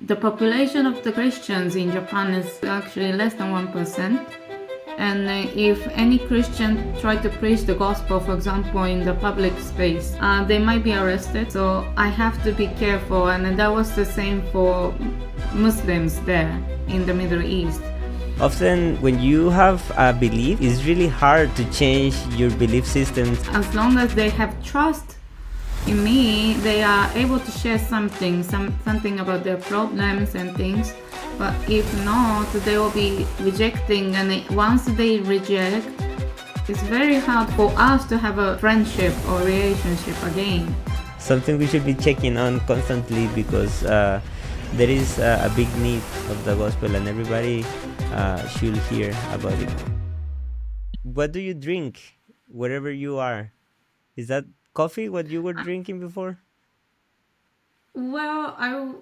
the population of the Christians in Japan is actually less than 1%. And if any Christian try to preach the gospel, for example, in the public space, they might be arrested. So I have to be careful. And that was the same for Muslims there in the Middle East. Often when you have a belief, it's really hard to change your belief systems. As long as they have trust in me, they are able to share something about their problems and things. But if not, they will be rejecting, and once they reject, it's very hard for us to have a friendship or relationship again. Something we should be checking on constantly, because there is a big need of the gospel, and everybody should hear about it. What do you drink wherever you are? Is that coffee, what you were drinking before? Well,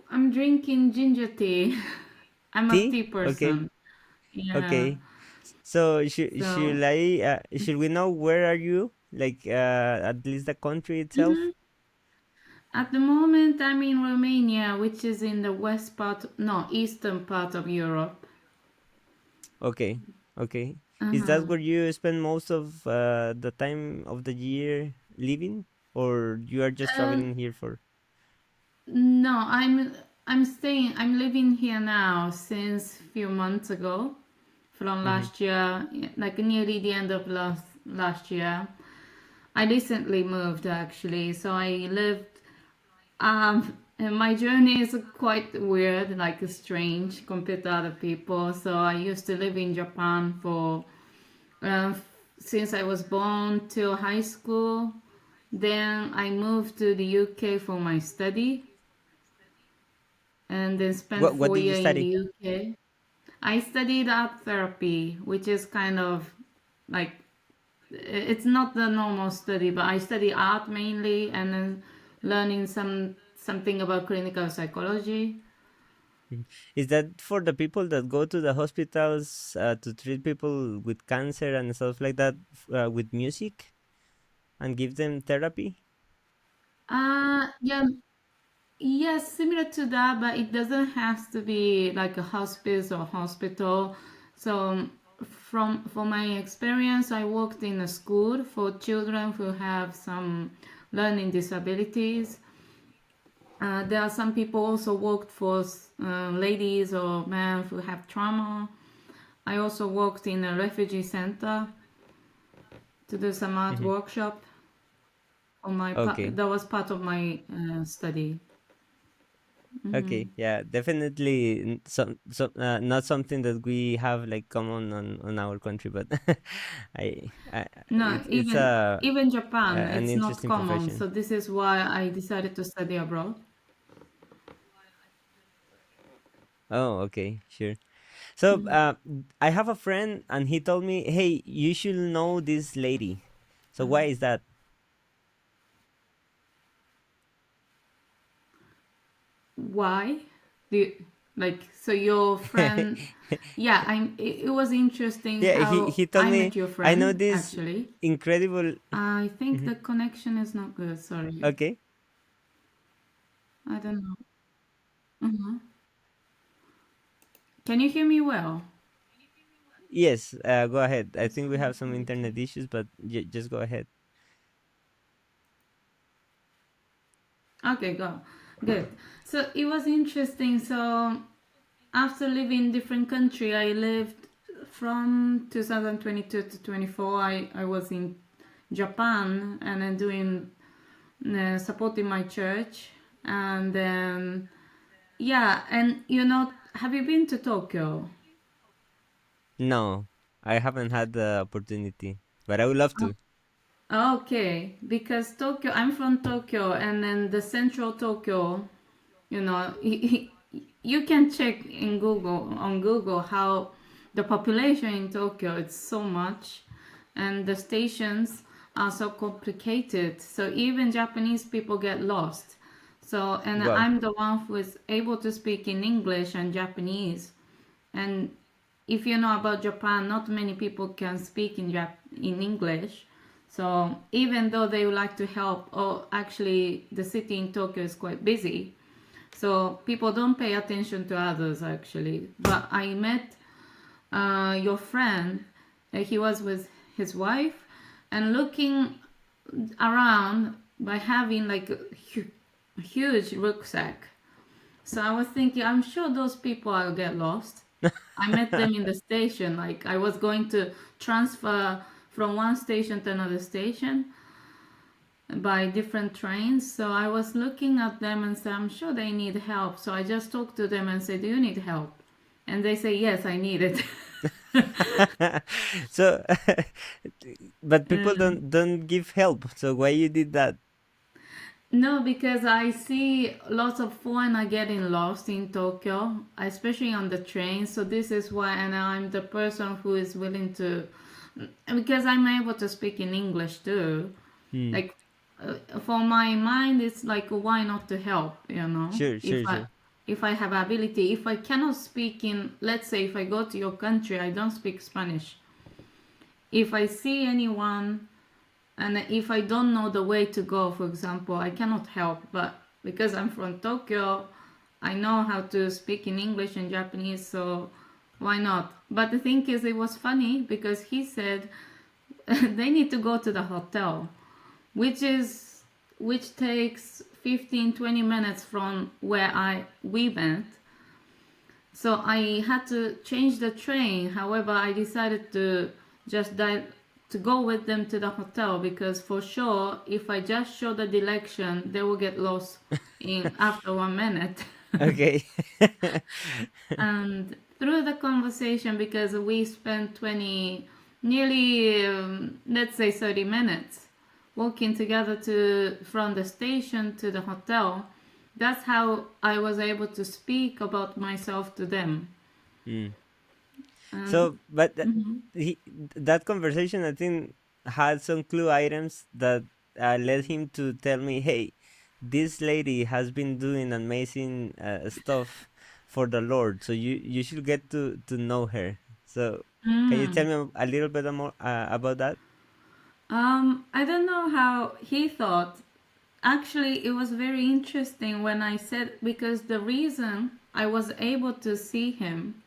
I'm drinking ginger tea. I'm a Tea? tea person. Yeah. Okay. So should we know where are you? Like at least the country itself? At the moment, I'm in Romania, which is in the eastern part of Europe. Okay. Is that where you spend most of the time of the year living, or you are just traveling here for? No, I'm living here now since a few months ago, from last year, like nearly the end of last year. I recently moved actually, so I lived. And my journey is quite weird, like strange compared to other people. So I used to live in Japan for since I was born till high school. Then I moved to the UK for my study, and then spent What 4 did you years in the study? UK. I studied art therapy, which is kind of like it's not the normal study, but I study art mainly, and then learning something about clinical psychology. Is that for the people that go to the hospitals to treat people with cancer and stuff like that, with music and give them therapy? Yeah, yes, similar to that, but it doesn't have to be like a hospice or hospital. So, from my experience, I worked in a school for children who have some learning disabilities. There are some people also worked for ladies or men who have trauma. I also worked in a refugee center to do some art Mhm. workshop. Okay. That was part of my study. Okay, yeah, definitely not something that we have like common on our country, but No, it's even Japan, an it's not interesting common. profession. So this is why I decided to study abroad. Oh, okay, sure. So I have a friend, and he told me, "Hey, you should know this lady." So why is that? Why? Do you, so your friend? Yeah, it was interesting Yeah, how he told I me, met your I know friend. this Actually, incredible. I think Mhm. the connection is not good. Sorry, Okay. I don't know. Mhm. Can you hear me well? Yes, go ahead. I think we have some internet issues, but just go ahead. Okay, go. Good. So it was interesting. So after living in different country, I lived from 2022 to 24. I was in Japan and then doing supporting my church, and then yeah, and have you been to Tokyo? No, I haven't had the opportunity, but I would love to. Okay, because Tokyo, I'm from Tokyo, and then the central Tokyo, you know, you can check in Google how the population in Tokyo it's so much, and the stations are so complicated. So even Japanese people get lost. So, and Wow. I'm the one who is able to speak in English and Japanese. And if you know about Japan, not many people can speak in English. So even though they would like to help, or actually the city in Tokyo is quite busy, So people don't pay attention to others actually. But I met your friend. He was with his wife and looking around by having like a huge rucksack. So I was thinking, I'm sure those people will get lost. I met them in the station. Like I was going to transfer from one station to another station by different trains. So I was looking at them and said, I'm sure they need help. So I just talked to them and said, do you need help? And they say, yes, I need it. So, but people don't give help. So why you did that? No, because I see lots of foreigners getting lost in Tokyo, especially on the train. So this is why, and I'm the person who is willing to, because I'm able to speak in English too. Like for my mind, it's like why not to help, you know? Sure, sure, sure. If I have ability, if I cannot speak in, let's say if I go to your country, I don't speak Spanish. If I see anyone and if I don't know the way to go, for example, I cannot help. But because I'm from Tokyo, I know how to speak in English and Japanese, so why not? But the thing is, it was funny because he said they need to go to the hotel, which takes 15-20 minutes from where we went. So I had to change the train. However, I decided to just to go with them to the hotel, because for sure, if I just show the direction, they will get lost in after 1 minute. Okay. And through the conversation, because we spent nearly let's say 30 minutes walking together from the station to the hotel, that's how I was able to speak about myself to them. So, but that conversation, I think, had some clue items that led him to tell me, "Hey, this lady has been doing amazing stuff for the Lord, so you should get to know her." So, can you tell me a little bit more about that? I don't know how he thought. Actually, it was very interesting when I said, because the reason I was able to see him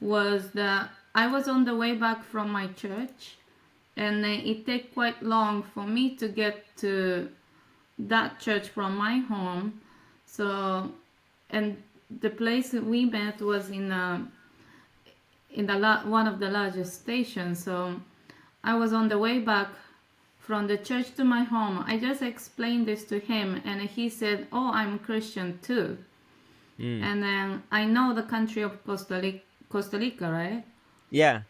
was that I was on the way back from my church, and it took quite long for me to get to that church from my home. So, and the place that we met was in one of the largest stations. So I was on the way back from the church to my home. I just explained this to him, and he said, "Oh, I'm Christian too." And then I know the country of Costa Rica, right? Yeah.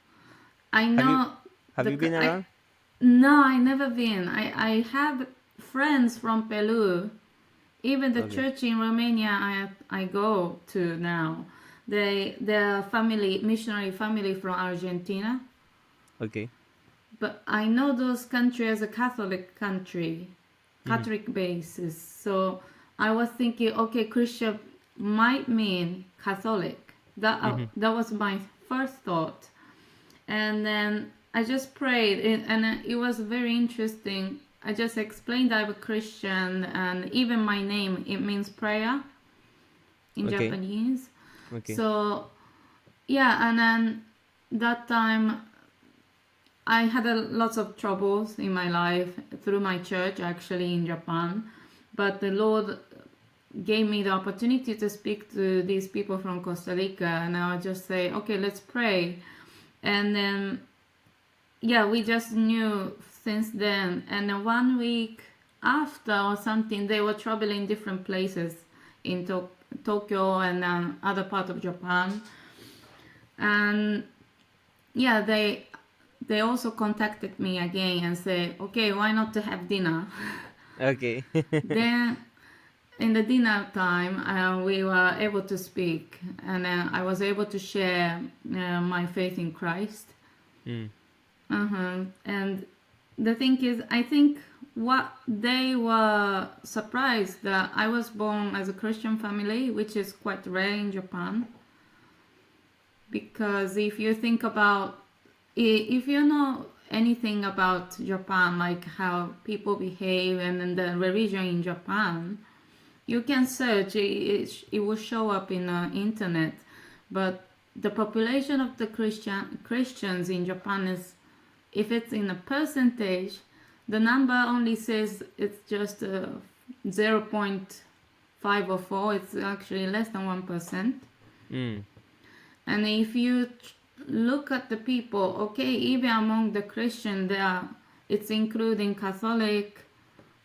I know. Have you been around? No, I never been. I have friends from Peru. Even the church in Romania I go to now. They're missionary family from Argentina. Okay. But I know those countries as a Catholic country, Catholic basis. So I was thinking, okay, Christian might mean Catholic. That was my first thought. And then I just prayed, and it was very interesting. I just explained I'm a Christian, and even my name, it means prayer in Japanese. Okay. So, yeah, and then that time I had lots of troubles in my life through my church, actually, in Japan. But the Lord gave me the opportunity to speak to these people from Costa Rica, and I would just say, okay, let's pray. And then, yeah, we just knew since then. And then 1 week after or something, they were traveling different places in Tokyo and other part of Japan. And yeah, they also contacted me again and said, okay, why not to have dinner? Okay. Then in the dinner time, we were able to speak, and I was able to share my faith in Christ. And the thing is, I think what they were surprised that I was born as a Christian family, which is quite rare in Japan. Because if you know anything about Japan, like how people behave and then the religion in Japan, You can search, it will show up in internet, but the population of the Christians in Japan is, if it's in a percentage, the number only says it's just 0.5 or 4. It's actually less than 1%. Mm. And if you look at the people, okay, even among the Christian, it's including Catholic,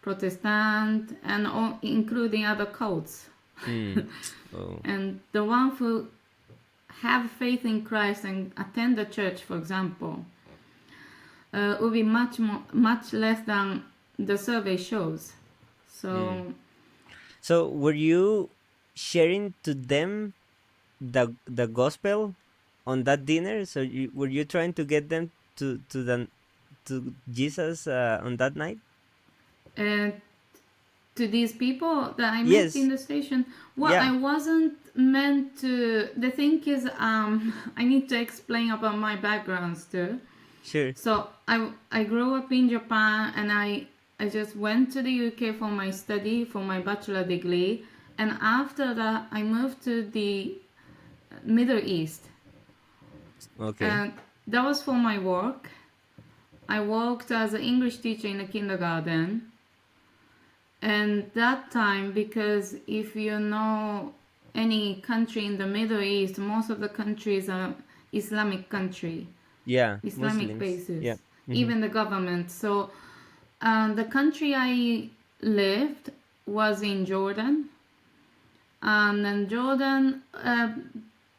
Protestant, and including other cults. Mm. Oh. And the ones who have faith in Christ and attend the church, for example, will be much less than the survey shows. So, So were you sharing to them the gospel on that dinner? So were you trying to get them to Jesus on that night? uh, to these people that I met in Yes. the station, well, Yeah. I wasn't meant to. The thing is, I need to explain about my backgrounds too. Sure. So I grew up in Japan, and I just went to the UK for my study, for my bachelor degree, and after that I moved to the Middle East, Okay. and that was for my work. I worked as an English teacher in a kindergarten, and that time, because if you know any country in the Middle East, most of the countries are Islamic country. Yeah. Islamic Muslims. basis, Yeah. even the government. So the country I lived was in Jordan, and in Jordan,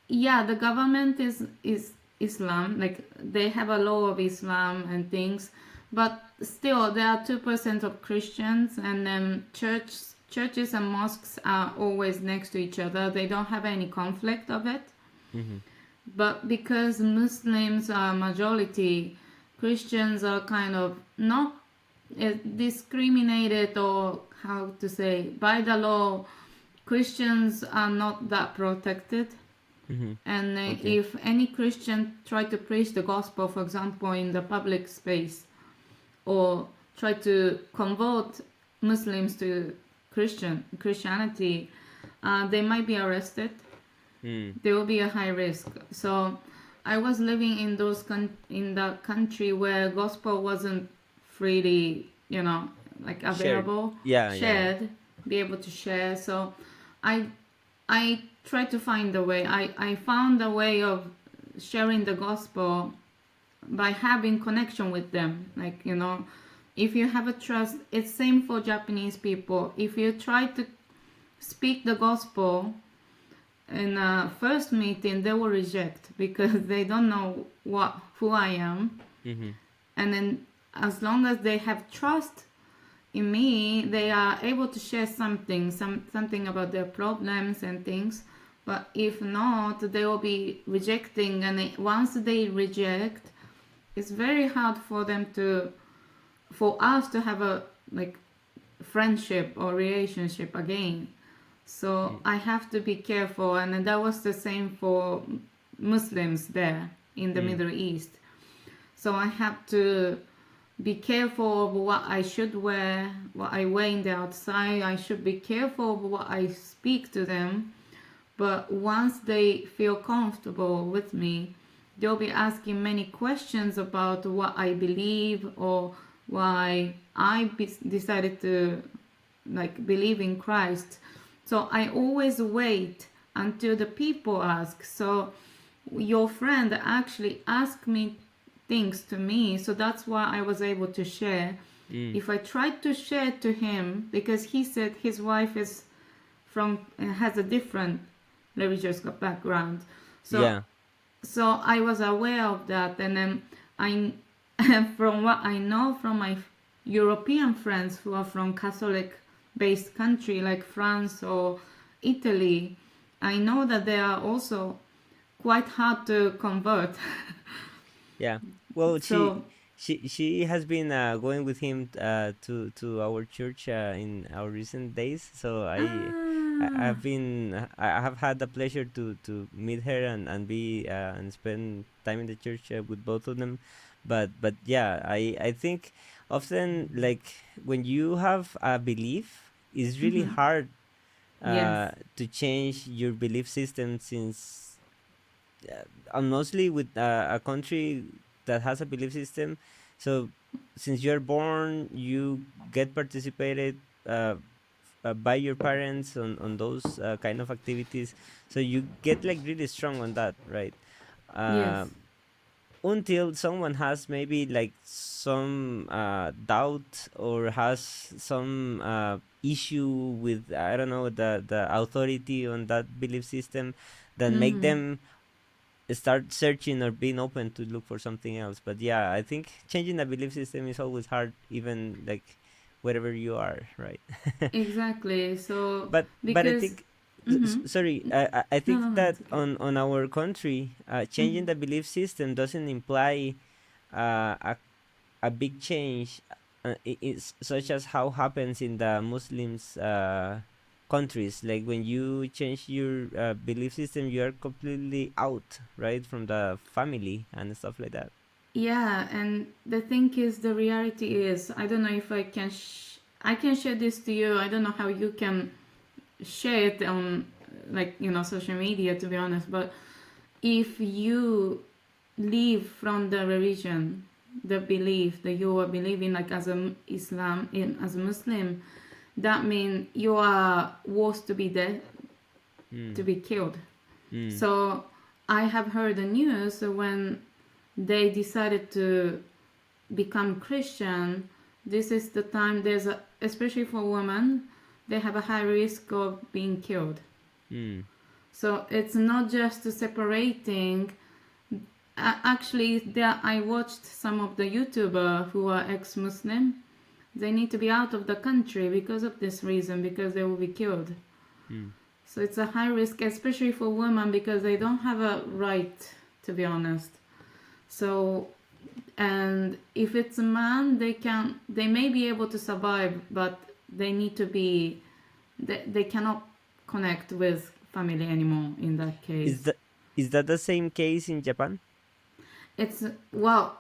yeah, the government is Islam. Like they have a law of Islam and things, but still there are 2% of Christians, and then churches and mosques are always next to each other. They don't have any conflict of it. Mm-hmm. But because Muslims are majority, Christians are kind of not discriminated, or how to say, by the law. Christians are not that protected. Mm-hmm. And Okay. if any Christian try to preach the gospel, for example, in the public space, or try to convert Muslims to Christianity, they might be arrested. Mm. There will be a high risk. So I was living in in that country where gospel wasn't freely, like Shared. available, Yeah. Yeah. shared, be able to share. So I tried to find a way. I found a way of sharing the gospel by having connection with them. Like, if you have a trust, it's same for Japanese people. If you try to speak the gospel in a first meeting, they will reject because they don't know who I am. Mm-hmm. And then as long as they have trust in me, they are able to share something about their problems and things. But if not, they will be rejecting, and once they reject, it's very hard for us to have a friendship or relationship again. So I have to be careful, and that was the same for Muslims there in the Middle East. So I have to be careful of what I should wear, what I wear in the outside. I should be careful of what I speak to them. But once they feel comfortable with me, they'll be asking many questions about what I believe, or why I decided to believe in Christ. So I always wait until the people ask. So your friend actually asked me things to me, so that's why I was able to share. If I tried to share to him, because he said his wife has a different religious background, so I was aware of that, and then from what I know from my European friends who are from Catholic based country like France or Italy, I know that they are also quite hard to convert. Yeah. Well, So she has been going with him to our church in our recent days. So I have had the pleasure to meet her and be and spend time in the church with both of them. But yeah, I think often, like, when you have a belief, it's really hard Yes. to change your belief system, since mostly with a country that has a belief system. So since you're born, you get participated by your parents on those kind of activities, so you get like really strong on that, right? Yes. uh, until someone has maybe like some doubt, or has some issue with, I don't know, the authority on that belief system, that make Mm-hmm. them start searching or being open to look for something else. But yeah, I think changing a belief system is always hard, even like wherever you are, right? Exactly. So But I because think, mm-hmm. sorry, I No, think no, no, that it's okay. on our country, changing Mm-hmm. the belief system doesn't imply uh, a a big change, is such as how happens in the Muslims countries. Like when you change your belief system, you are completely out, right, from the family and stuff like that. Yeah, and the thing is, the reality is, I don't know if I can, I can share this to you. I don't know how you can share it on, like, social media, to be honest. But if you leave from the religion, the belief that you are believing, like as a Islam, as a Muslim, that means you are worse to be dead, to Mm, be killed. mm, So I have heard the news when they decided to become Christian. This is the time especially for women, they have a high risk of being killed. mm, So it's not just separating. Actually, I watched some of the YouTuber who are ex-Muslim. They need to be out of the country because of this reason, because they will be killed. mm, So it's a high risk, especially for women, because they don't have a right, to be honest. So, and if it's a man, they may be able to survive, but they need to be, they cannot connect with family anymore in that is case. that is that the same case in Japan? It's, well,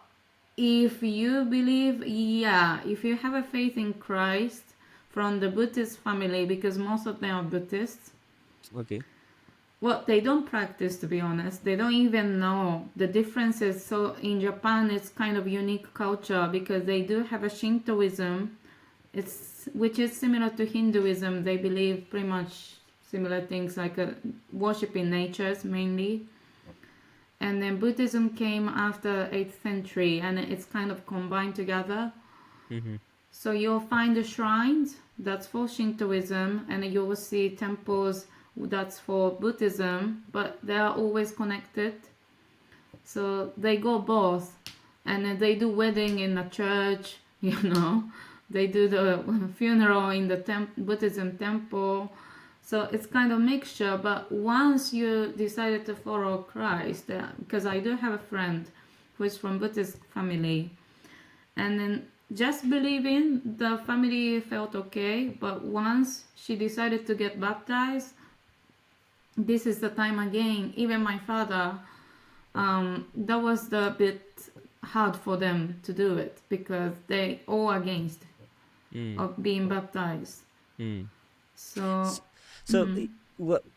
if you believe, yeah, if you have a faith in Christ from the Buddhist family, because most of them are Buddhists, Okay. well, they don't practice, to be honest. They don't even know the differences. So in Japan, it's kind of unique culture because they do have a Shintoism, which is similar to Hinduism. They believe pretty much similar things, like worshiping natures mainly. And then Buddhism came after 8th century, and it's kind of combined together. Mm-hmm. So you'll find the shrines that's for Shintoism, and you will see temples that's for Buddhism, but they are always connected. So they go both, and then they do wedding in the church, They do the funeral in the Buddhism temple. So it's kind of mixture. But once you decided to follow Christ, because I do have a friend who is from Buddhist family, and then just believing, the family felt okay. But once she decided to get baptized, this is the time again. Even my father, that was the bit hard for them to do it because they all against Mm, of being baptized. mm. So, S- So, mm,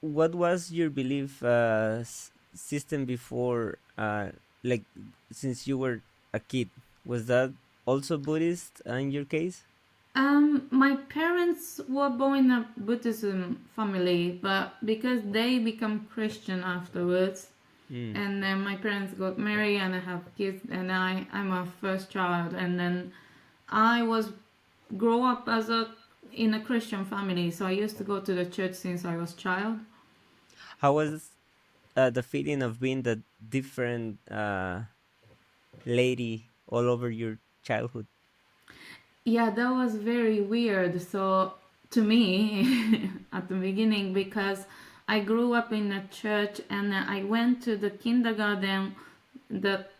what was your belief system before? Like since you were a kid, was that also Buddhist in your case? my parents were born in a Buddhism family, but because they become Christian afterwards, Mm. and then my parents got married and I have kids, and I'm a first child, and then I was grow up in a Christian family, so I used to go to the church since I was child. How was the feeling of being the different lady all over your childhood? Yeah, that was very weird. So to me, at the beginning, because I grew up in a church and I went to the kindergarten that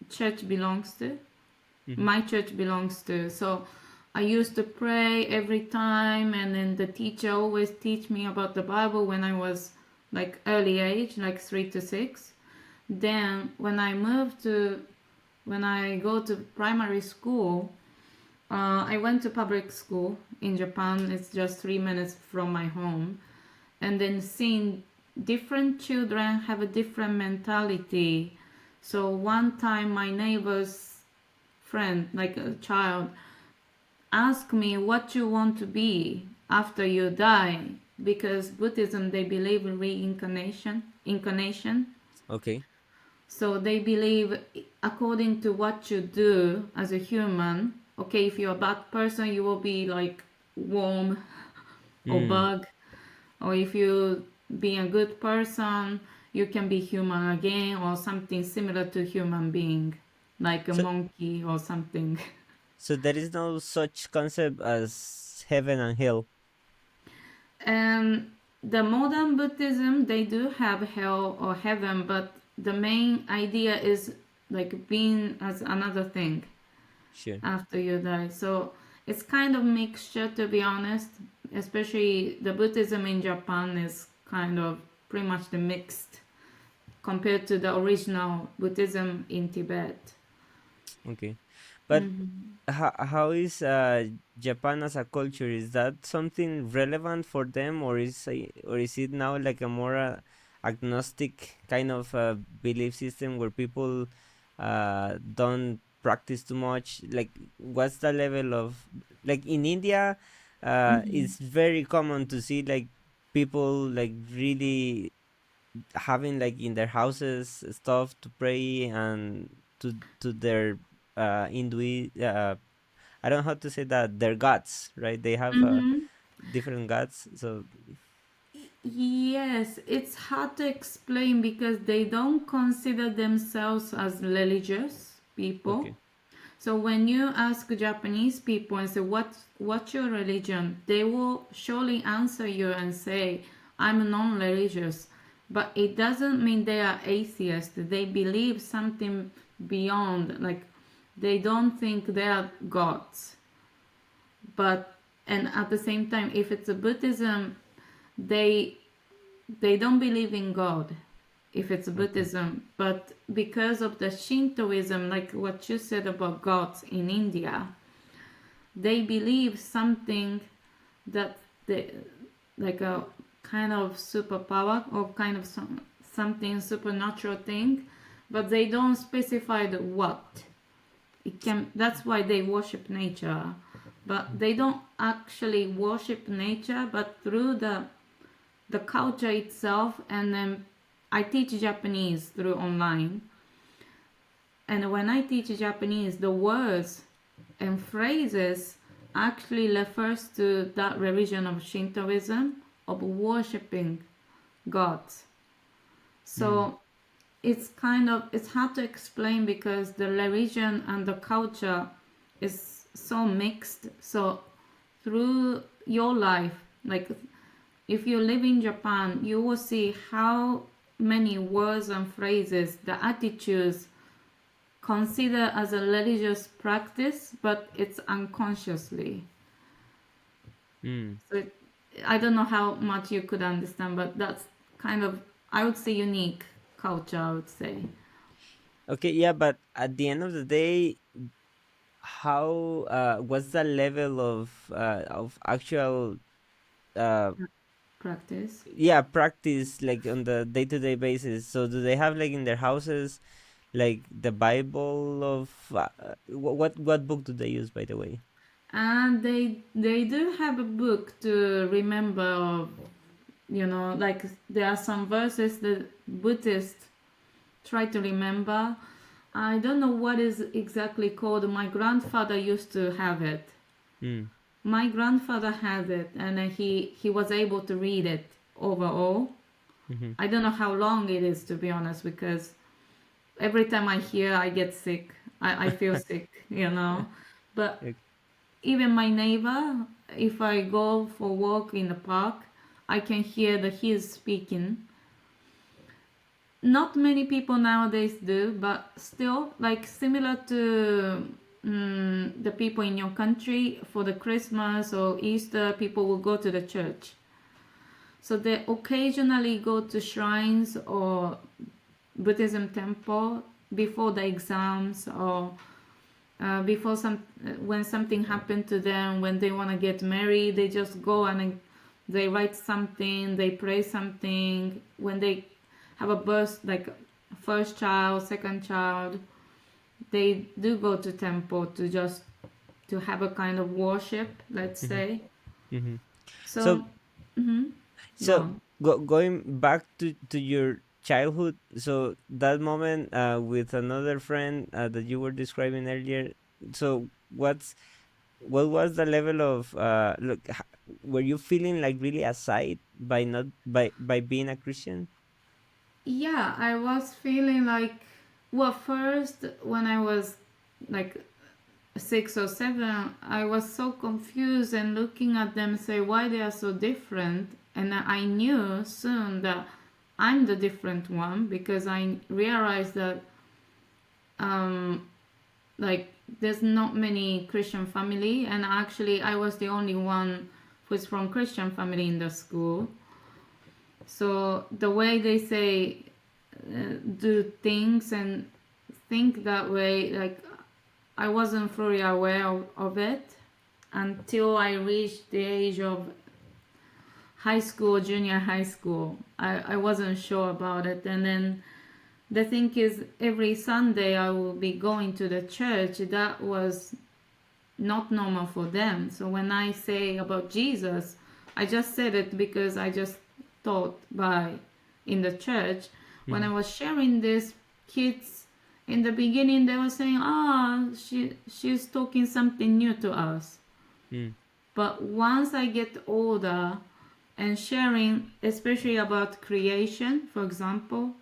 church belongs to. Mm-hmm. My church belongs to. So I used to pray every time, and then the teacher always teach me about the Bible when I was like early age, like 3 to 6. Then when I go to primary school, I went to public school in Japan. It's just 3 minutes from my home. and then seeing different children have a different mentality. So one time my neighbor's friend, like a child, asked me what you want to be after you die, because Buddhism, they believe in incarnation. Okay. So they believe according to what you do as a human. Okay, if you're a bad person, you will be like worm or Mm. bug, or if you be a good person, you can be human again, or something similar to human being, like a So monkey or something. so there is no such concept as heaven and hell. And the modern Buddhism, they do have hell or heaven, but the main idea is like being as another thing Sure. after you die. So it's kind of mixture, to be honest. Especially the Buddhism in Japan is kind of pretty much the mixed compared to the original Buddhism in Tibet. Okay. But how is Japan as a culture? Is that something relevant for them, or is it now like a more agnostic kind of belief system where people don't practice too much? Like, what's the level of, like in India? It's very common to see like people like really having like in their houses stuff to pray and to their Hindu I don't know how to say that, their gods, right? They have Mm-hmm. different gods. So Yes, it's hard to explain because they don't consider themselves as religious people. okay. So when you ask Japanese people and say what's your religion, they will surely answer you and say I'm non-religious. But it doesn't mean they are atheists. They believe something beyond, like they don't think they are gods. But and at the same time, if it's a Buddhism, they they don't believe in God if it's Okay. Buddhism, but because of the Shintoism, like what you said about gods in India, they believe something that they like a kind of superpower or kind of something supernatural thing, but they don't specify the what. It can that's why they worship nature, but they don't actually worship nature, but through the culture itself. And then I teach Japanese through online, and when I teach Japanese, the words and phrases actually refers to that religion of Shintoism of worshiping gods. Mm. So it's hard to explain because the religion and the culture is so mixed. So through your life, like if you live in Japan, you will see how many words and phrases, the attitudes consider as a religious practice, but it's unconsciously. Mm. So I don't know how much you could understand, but that's kind of, I would say, unique culture, I would say. Okay, yeah, but at the end of the day, how what's the level of actual uh Practice. yeah, practice like on the day-to-day basis? So do they have like in their houses like the Bible of what book do they use, by the way? And they do have a book to remember of, like there are some verses that Buddhists try to remember. I don't know what is exactly called. My grandfather used to have it. Mm. My grandfather had it, and he was able to read it overall. Mm-hmm. I don't know how long it is, to be honest, because every time I hear, I get sick. I feel sick. But Okay. even my neighbor, if I go for walk in the park, I can hear that he is speaking. Not many people nowadays do, but still, like similar to the people in your country, for the Christmas or Easter, people will go to the church. So they occasionally go to shrines or Buddhism temple before the exams, or before when something happened to them, when they want to get married, they just go and they write something, they pray something. When they have a birth, like first child, second child, they do go to temple to just to have a kind of worship, let's say. Mm-hmm. So So, mhm, go So on. going back to your childhood, so that moment with another friend that you were describing earlier. So what was the level of look? Were you feeling like really aside by not by being a Christian? Yeah, I was feeling like, well, first when I was like 6 or 7, I was so confused and looking at them say why they are so different. And I knew soon that I'm the different one because I realized that um, like there's not many Christian family, and actually I was the only one who's from Christian family in the school. So the way they say do things and think that way, like I wasn't fully aware of it until I reached the age of high school, junior high school. I wasn't sure about it. And then the thing is, every Sunday I will be going to the church. That was not normal for them. So when I say about Jesus, I just said it because I just thought by in the church. When I Mm-hmm. was sharing this, kids in the beginning they were saying, "Ah, she's talking something new to us." Mm. But once I get older and sharing, especially about creation, for example,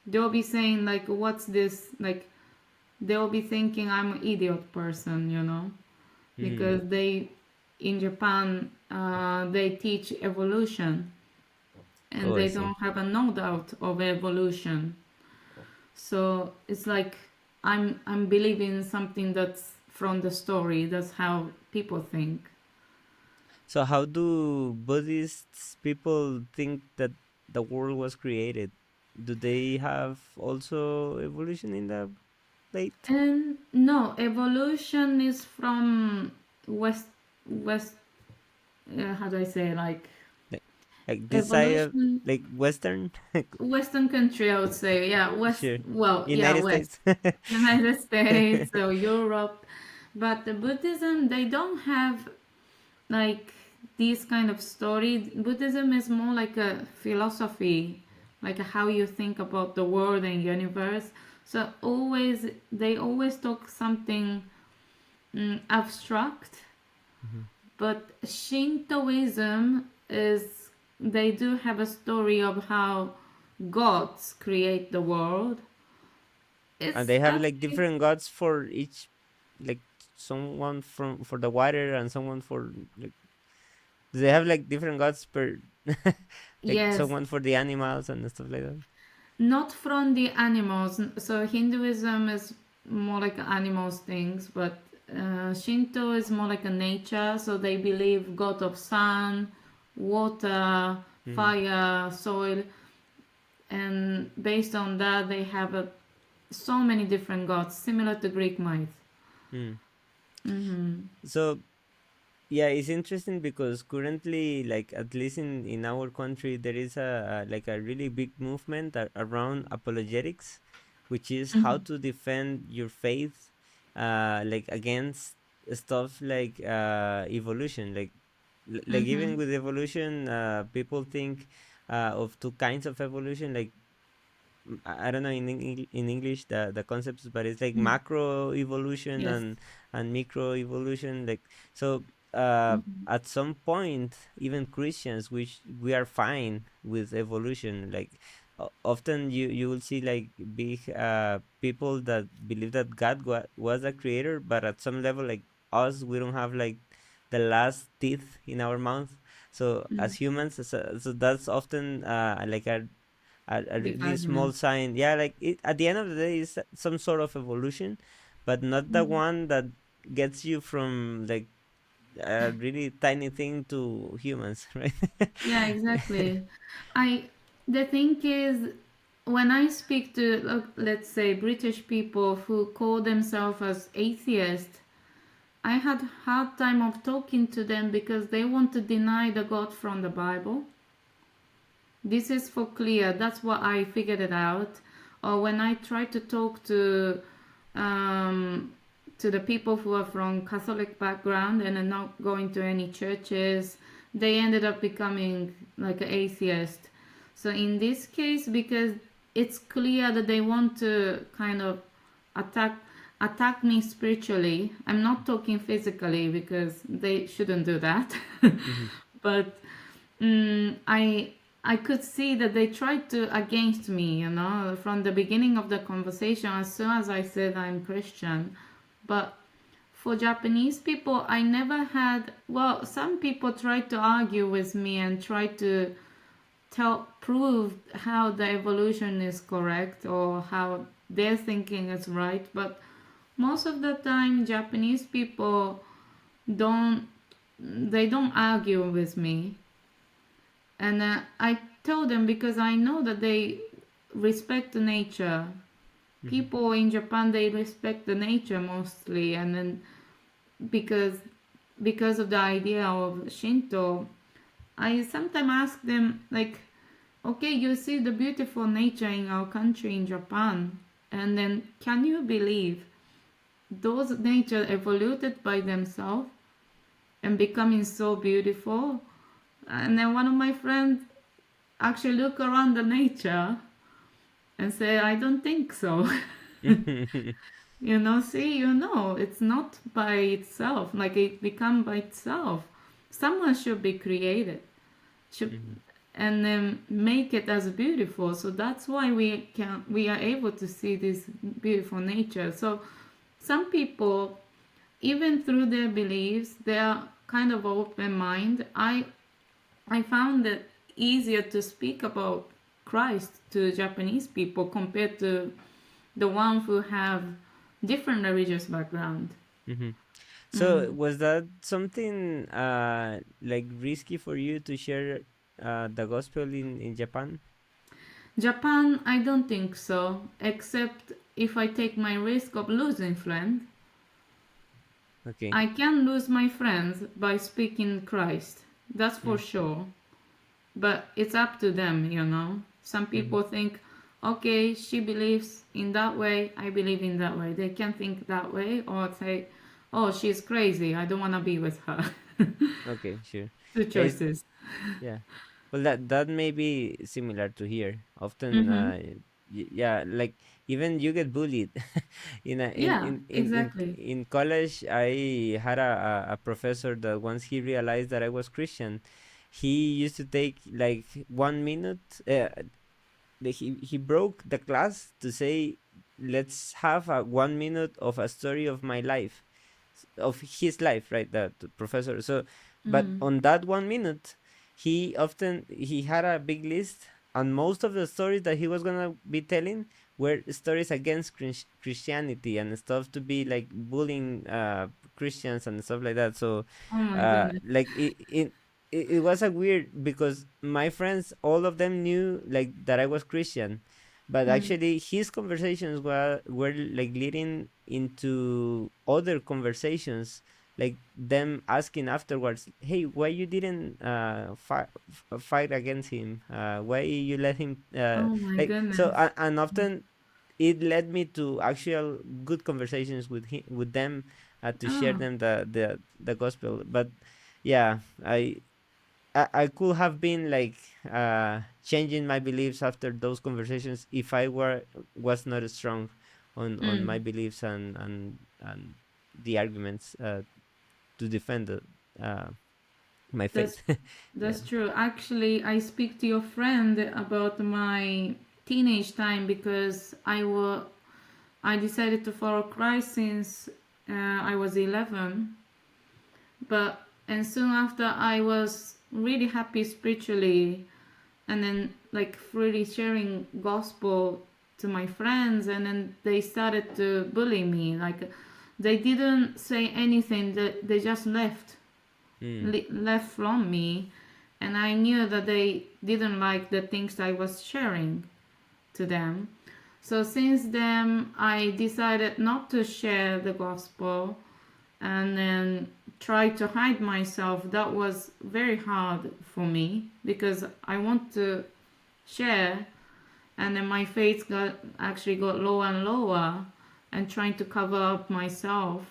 they'll be saying like, "What's this?" Like they'll be thinking I'm an idiot person, Mm. because they in Japan they teach evolution and Oh, I they see. don't have a no doubt of evolution. So it's like I'm believing something that's from the story. That's how people think. So how do Buddhists people think that the world was created? Do they have also evolution in the plate? And no, evolution is from west. How do I say, like Like, like this side of evolution? like Western? Western country, I would say. Yeah, west. Sure. Well, yeah, United west. States. United States or Europe. But the Buddhism, they don't have like these kind of story. Buddhism is more like a philosophy, like how you think about the world and universe. So always they always talk something abstract. Mhm. But Shintoism is, they do have a story of how gods create the world. And It's they have like actually, different gods for each, like someone from for the water and someone for like. Do they have like different gods per, like yes, someone for the animals and stuff like that? not from the animals. So Hinduism is more like animals things, but Shinto is more like a nature. So they believe god of sun, water, Mm-hmm. fire, soil, and based on that they have so many different gods, similar to Greek myth. Mm. Mm-hmm. So yeah, it's interesting because currently, like at least in our country, there is a like a really big movement around apologetics, which is how to defend your faith, like against stuff like evolution, like even Mm-hmm. with evolution, people think of two kinds of evolution, like I don't know in English the concepts, but it's like macro evolution Yes. and micro evolution. Like so, at some point, even Christians, which we are fine with evolution, like often you will see like big people that believe that God was a creator, but at some level, like us, we don't have like the last teeth in our mouth. So as humans, so that's often like a Big really small argument. sign. Yeah, like it at the end of the day is some sort of evolution, but not the one that gets you from like a really tiny thing to humans, right? Yeah, exactly. I The thing is, when I speak to let's say British people who call themselves as atheists, I had hard time of talking to them because they want to deny the God from the Bible. This is for clear. That's what I figured it out. Or when I try to talk to the people who are from Catholic background and are not going to any churches, they ended up becoming like an atheist. So in this case, because it's clear that they want to kind of attack me spiritually. I'm not talking physically because they shouldn't do that. Mm-hmm. But I could see that they tried to against me, from the beginning of the conversation, as soon as I said I'm Christian. But for Japanese people, I never had, well, some people tried to argue with me and try to prove how the evolution is correct or how their thinking is right. But most of the time, Japanese people don't argue with me. And I tell them because I know that they respect nature. Mm-hmm. People in Japan, they respect the nature mostly, and then because of the idea of Shinto, I sometimes ask them like, okay, you see the beautiful nature in our country in Japan, and then can you believe those nature evolved by themselves and becoming so beautiful? And then one of my friends actually look around the nature and say, I don't think so. It's not by itself, like it become by itself. Someone should be created, Mm-hmm. and then make it as beautiful. So that's why we are able to see this beautiful nature. So some people, even through their beliefs, they are kind of open mind. I found it easier to speak about Christ to Japanese people compared to the ones who have different religious background. Mm-hmm. So was that something like risky for you to share the gospel in Japan? Japan, I don't think so, except if I take my risk of losing friends. Okay. I can lose my friends by speaking Christ, that's for Mm. sure. But it's up to them. Some Mm-hmm. people think, okay, she believes in that way, I believe in that way. They can think that way or say, oh, she's crazy, I don't want to be with her. Okay, sure. Two Yeah, choices. yeah. Well, that may be similar to here. Often, Mm-hmm. yeah, like even you get bullied. Yeah, exactly. In college, I had a professor that once he realized that I was Christian, he used to take like 1 minute. He broke the class to say, let's have a 1 minute of a story of my life, of his life, right? The professor. So but Mm. on that 1 minute, he had a big list, and most of the stories that he was gonna be telling were stories against Christianity and stuff, to be like bullying Christians and stuff like that. So Oh my goodness. like it was a weird, because my friends, all of them knew like that I was Christian, but Mm. actually his conversations were like leading into other conversations, like them asking afterwards, hey, why you didn't fight against him, why you let him Oh my like so, goodness. and often it led me to actual good conversations with them, to share Oh. them the gospel. But yeah, I could have been like changing my beliefs after those conversations if I was not strong on my Mm. beliefs and the arguments to defend uh, my faith. That's Yeah. that's true. Actually, I speak to your friend about my teenage time because I decided to follow Christ since I was 11. But and soon after I was really happy spiritually, and then like freely sharing gospel to my friends, and then they started to bully me. Like they didn't say anything, they just Mm. left from me, and I knew that they didn't like the things I was sharing to them. So since then I decided not to share the gospel, and then try to hide myself. That was very hard for me because I want to share, and then my faith actually got lower and lower, and trying to cover up myself.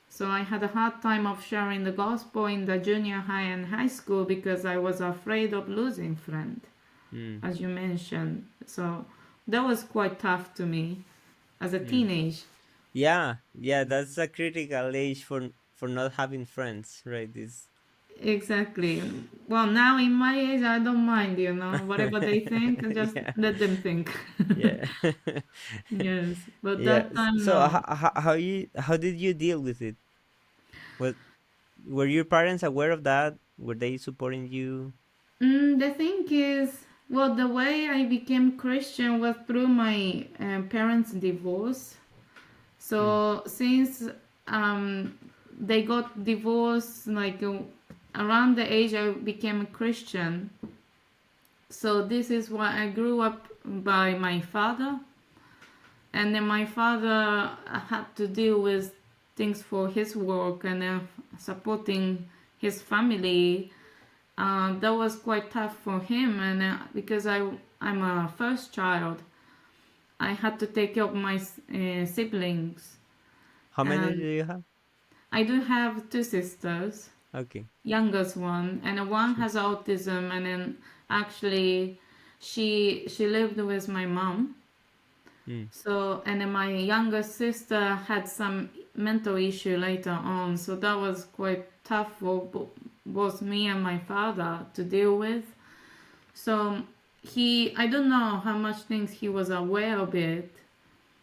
So I had a hard time of sharing the gospel in the junior high and high school because I was afraid of losing friend, as you mentioned. So that was quite tough to me as a teenage. Yeah, that's a critical age for not having friends, right? This. Exactly. Well, now in my age, I don't mind, whatever they think, just Yeah, let them think. yeah. Yes, but Yeah. that time, So no. how did you deal with it? What were your parents aware of that? Were they supporting you? The thing is, well, the way I became Christian was through my parents' divorce. Mm. So since um, they got divorced, like around the age I became a Christian, so this is why I grew up by my father, and then my father had to deal with things for his work and supporting his family. That was quite tough for him, and because I'm a first child, I had to take care of my siblings, How many do and you have? I do have two sisters, Okay. youngest one, and one Sure. has autism, and then actually she lived with my mom. Mm. So, and then my younger sister had some mental issue later on, so that was quite tough for both me and my father to deal with. So I don't know how much things he was aware of it,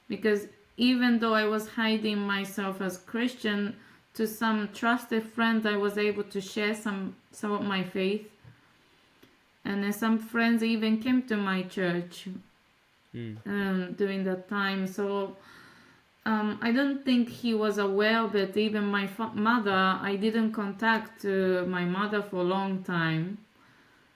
because even though I was hiding myself as Christian, to some trusted friends I was able to share some of my faith, and then some friends even came to my church Mm. during that time. So I don't think he was aware of it. Even my mother, I didn't contact my mother for a long time.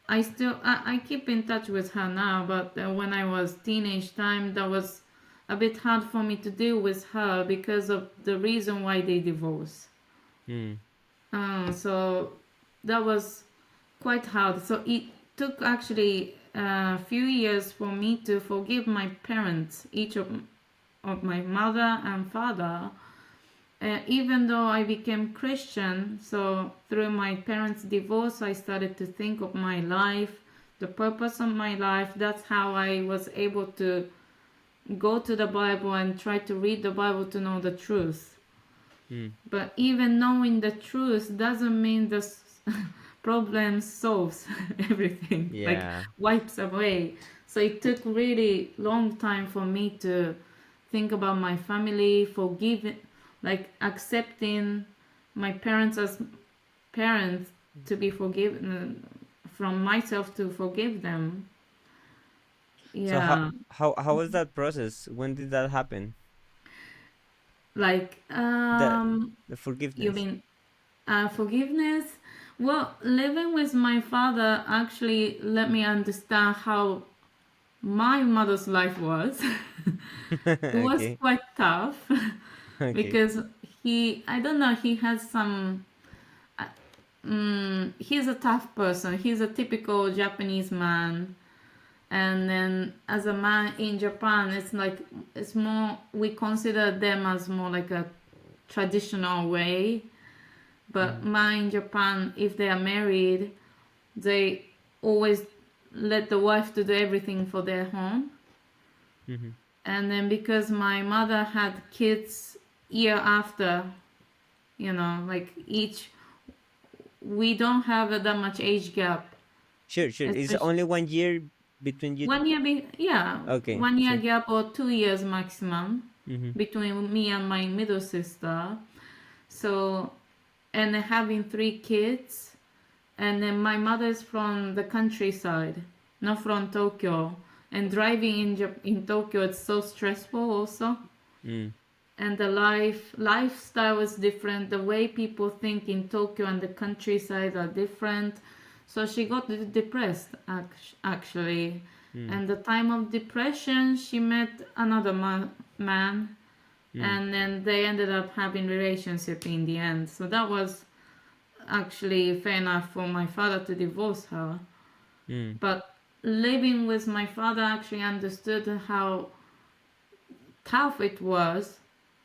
I keep in touch with her now, but when I was teenage time, that was a bit hard for me to deal with her because of the reason why they divorced. Mm. So that was quite hard. So it took actually a few years for me to forgive my parents, each of my mother and father. Even though I became Christian, so through my parents' divorce, I started to think of my life, the purpose of my life. That's how I was able to go to the Bible and try to read the Bible to know the truth. Mm. But even knowing the truth doesn't mean the problem solves everything, like Yeah. wipes away. So it took really long time for me to think about my family, forgiving, like accepting my parents as parents, to be forgiven from myself, to forgive them. So Yeah, how was that process? When did that happen? like The you forgiveness. mean forgiveness? Well, living with my father actually let me understand how my mother's life was. It was Okay. quite tough Okay. because I don't know, he has some, he's a tough person. He's a typical Japanese man. And then as a man in Japan, it's like, it's more, we consider them as more like a traditional way. But Mm-hmm. man in Japan, if they are married, they always let the wife to do everything for their home. Mm-hmm. And then because my mother had kids year after, like each, we don't have that much age gap, Sure, sure. It's especially only 1 year between you. 1 year, yeah, Okay, 1 year sure. gap or 2 years maximum Mm-hmm. between me and my middle sister. So, and having 3 kids, and then my mother's from the countryside, not from Tokyo, and driving in Tokyo, it's so stressful also. Mm. And the lifestyle is different. The way people think in Tokyo and the countryside are different. So she got depressed actually. Mm. And the time of depression, she met another man, and then they ended up having relationship in the end. So that was actually fair enough for my father to divorce her. But living with my father, actually understood how tough it was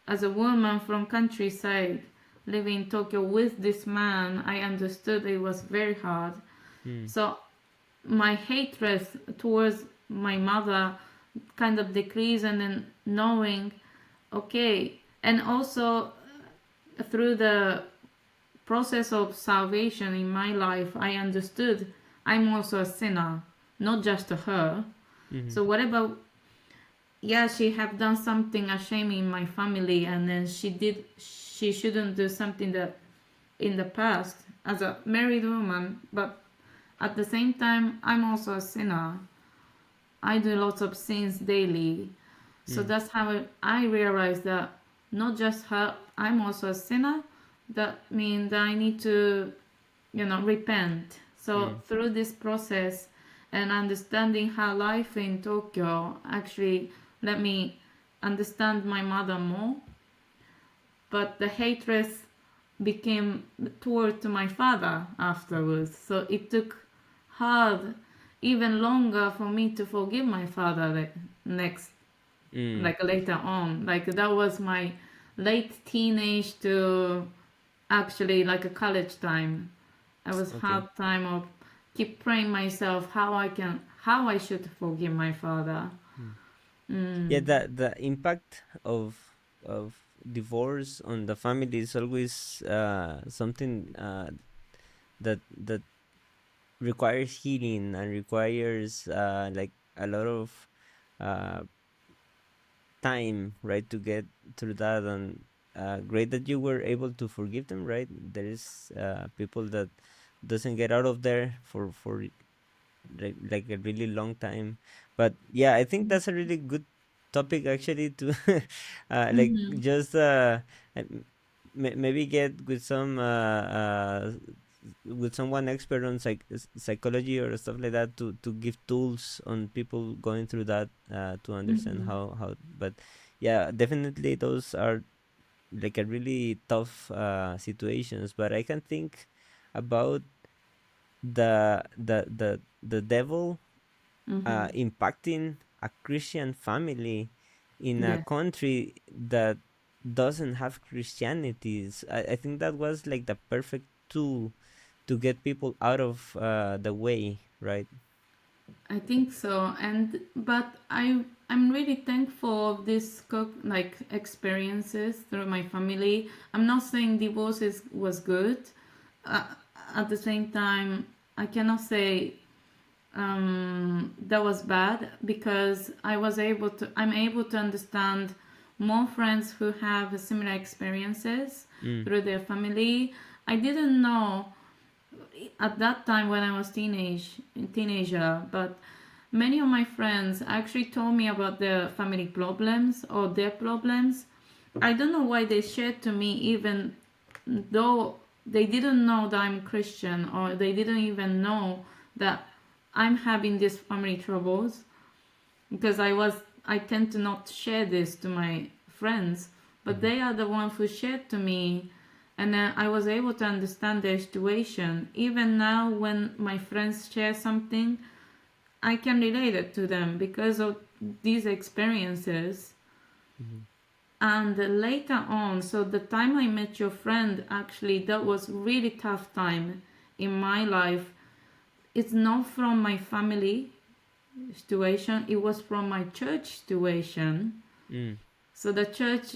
as a woman from countryside living in Tokyo with this man. I understood it was very hard. So my hatred towards my mother kind of decreased, and then knowing, okay, and also through the process of salvation in my life, I understood I'm also a sinner, not just her. So whatever, yeah, she have done something a shame in my family, and then she shouldn't do something that in the past as a married woman, but at the same time I'm also a sinner. I do lots of sins daily. So that's how I realized that not just her, I'm also a sinner. That means that I need to, repent. So through this process and understanding how life in Tokyo actually let me understand my mother more. But the hatred became toward my father afterwards. So it took hard, even longer for me to forgive my father like later on. Like that was my late teenage to actually like a college time. I was hard time of keep praying myself how I should forgive my father. Yeah, the impact of divorce on the family is always something that requires healing and requires like a lot of uh, time, right, to get through that. And great that you were able to forgive them, right? There is people that doesn't get out of there for like a really long time. But yeah, I think that's a really good topic actually to like just maybe get with someone expert on psychology or stuff like that to give tools on people going through that to understand how. But yeah, definitely those are like a really tough situations. But I can think about the devil impacting a Christian family in a Yeah. country that doesn't have Christianities. I think that was like the perfect tool to get people out of the way, right? I think so, and but I'm really thankful of this like experiences through my family. I'm not saying was good. Uh, at the same time, I cannot say that was bad, because I'm able to understand more friends who have similar experiences Mm, through their family. I didn't know at that time when I was teenager, but many of my friends actually told me about their family problems or their problems. I don't know why they shared to me, even though they didn't know that I'm Christian, or they didn't even know that I'm having these family troubles, because I tend to not share this to my friends, but they are the ones who shared to me, and then I was able to understand their situation. Even now, when my friends share something, I can relate it to them because of these experiences. mhm, And later on, so the time I met your friend, actually, that was really tough time in my life. It's not from my family situation, it was from my church situation. mm, So the church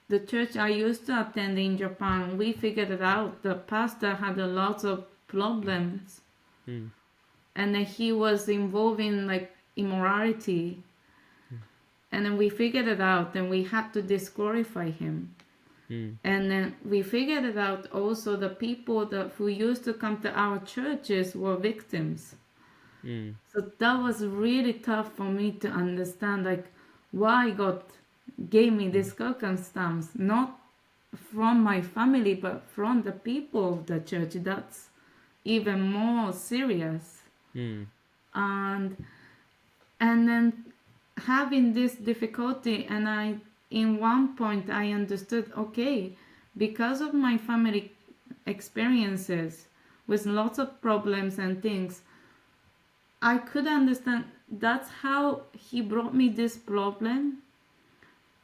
the church I used to attend in Japan, we figured it out. The pastor had a lot of problems, mm, and then he was involved in like immorality, and then we figured it out, and we had to disqualify him. mm, And then we figured it out also, the people who used to come to our churches were victims. mm, So that was really tough for me to understand, like, why God gave me this circumstance, not from my family, but from the people of the church. That's even more serious. mm, And and then having this difficulty, and in one point I understood, okay, because of my family experiences with lots of problems and things, I could understand that's how he brought me this problem,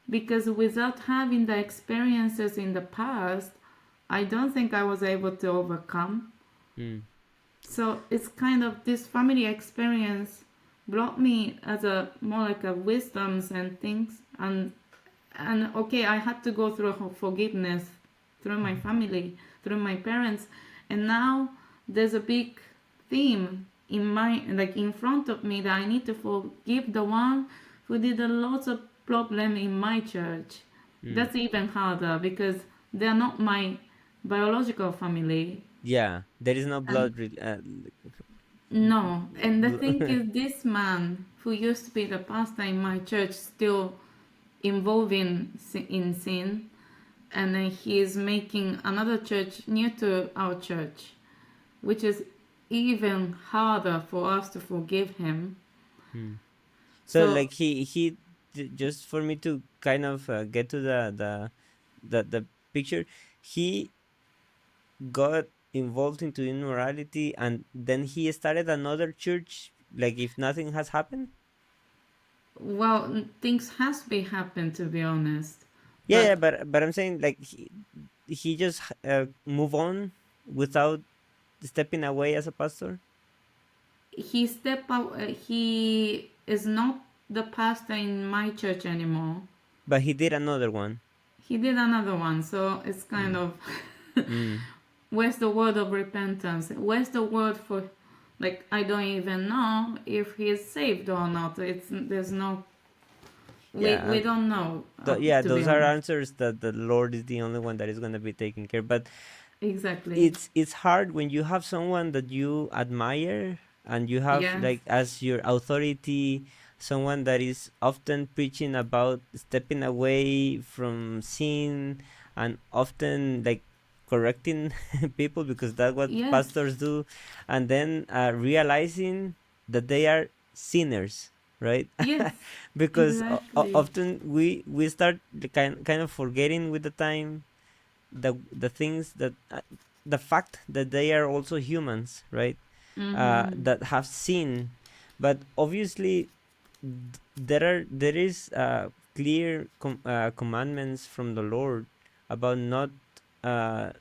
because without having the experiences in the past, I don't think I was able to overcome. Mm. So it's kind of this family experience brought me as a more like a wisdoms and things, and okay, I had to go through forgiveness through my family, through my parents, and now there's a big theme in my, like, in front of me, that I need to forgive the one who did a lot of problem in my church. That's even harder because they're not my biological family. Yeah, there is no And blood. no, and the thing is, this man who used to be the pastor in my church still involved in sin, and then he is making another church near to our church, which is even harder for us to forgive him. So So like just for me to kind of get to the picture, he got involved into immorality, and then he started another church, like if nothing has happened. well, things has be happened, to be honest, Yeah, but but I'm saying like he just move on without stepping away as a pastor. he stepped out. He is not the pastor in my church anymore. But he did another one. He did another one, so it's kind Mm. of Mm. where's the word of repentance? Where's the word for, like, I don't even know if he is saved or not. It's there's no, Yeah, we don't know, yeah, to be those are honest. answers that the Lord is the only one that is going to be taking care. But Exactly. it's hard when you have someone that you admire, and you have Yes. like as your authority someone that is often preaching about stepping away from sin, and often like correcting people, because that's what Yes. pastors do, and then realizing that they are sinners, right? Yes. Because Exactly. often we start kind of forgetting with the time the things that the fact that they are also humans, right? Mm-hmm. That have sin, but obviously there is clear commandments from the Lord about not uh,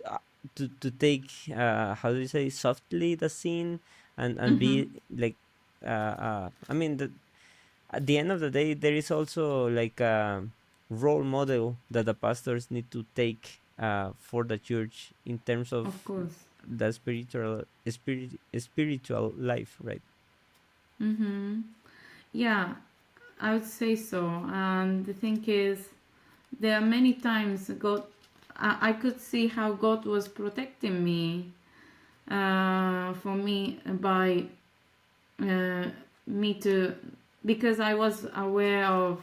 uh, to take how do you say, softly the sin, and Mm-hmm. be like I mean at the end of the day there is also like a role model that the pastors need to take for the church in terms of Of course. the spiritual life, right? Mm-hmm. Yeah, I would say so. And the thing is, there are many times God, I could see how God was protecting me, for me, by uh, me to, because I was aware of,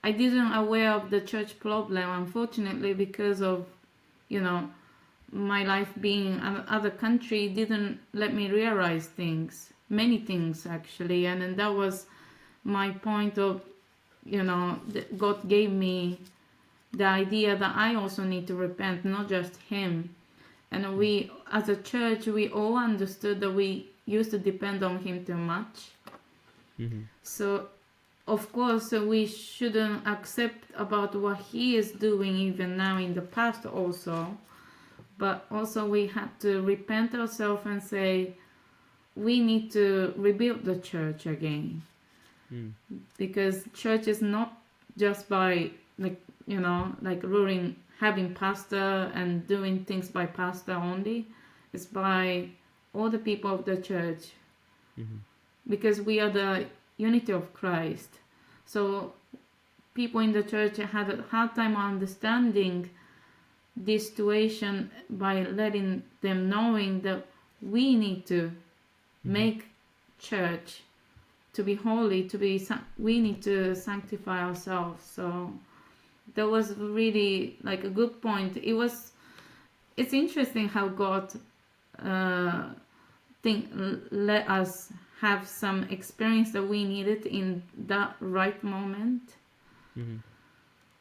I didn't aware of the church problem, unfortunately, because of, you know, my life being in another country didn't let me realize things, many things actually, and then that was my point of, God gave me the idea that I also need to repent, not just him. And we, as a church, we all understood that we used to depend on him too much. Mm-hmm. So, of course, we shouldn't accept about what he is doing even now in the past also. But also we had to repent ourselves and say, we need to rebuild the church again. Mm. Because church is not just by, like, like ruling, having pastor and doing things by pastor only. It's by all the people of the church, Mm-hmm. because we are the unity of Christ. So people in the church had a hard time understanding this situation, by letting them knowing that we need to Mm-hmm. make church to be holy, we need to sanctify ourselves. So that was really like a good point. It's interesting how God uh, think let us have some experience that we needed in that right moment. Mm-hmm.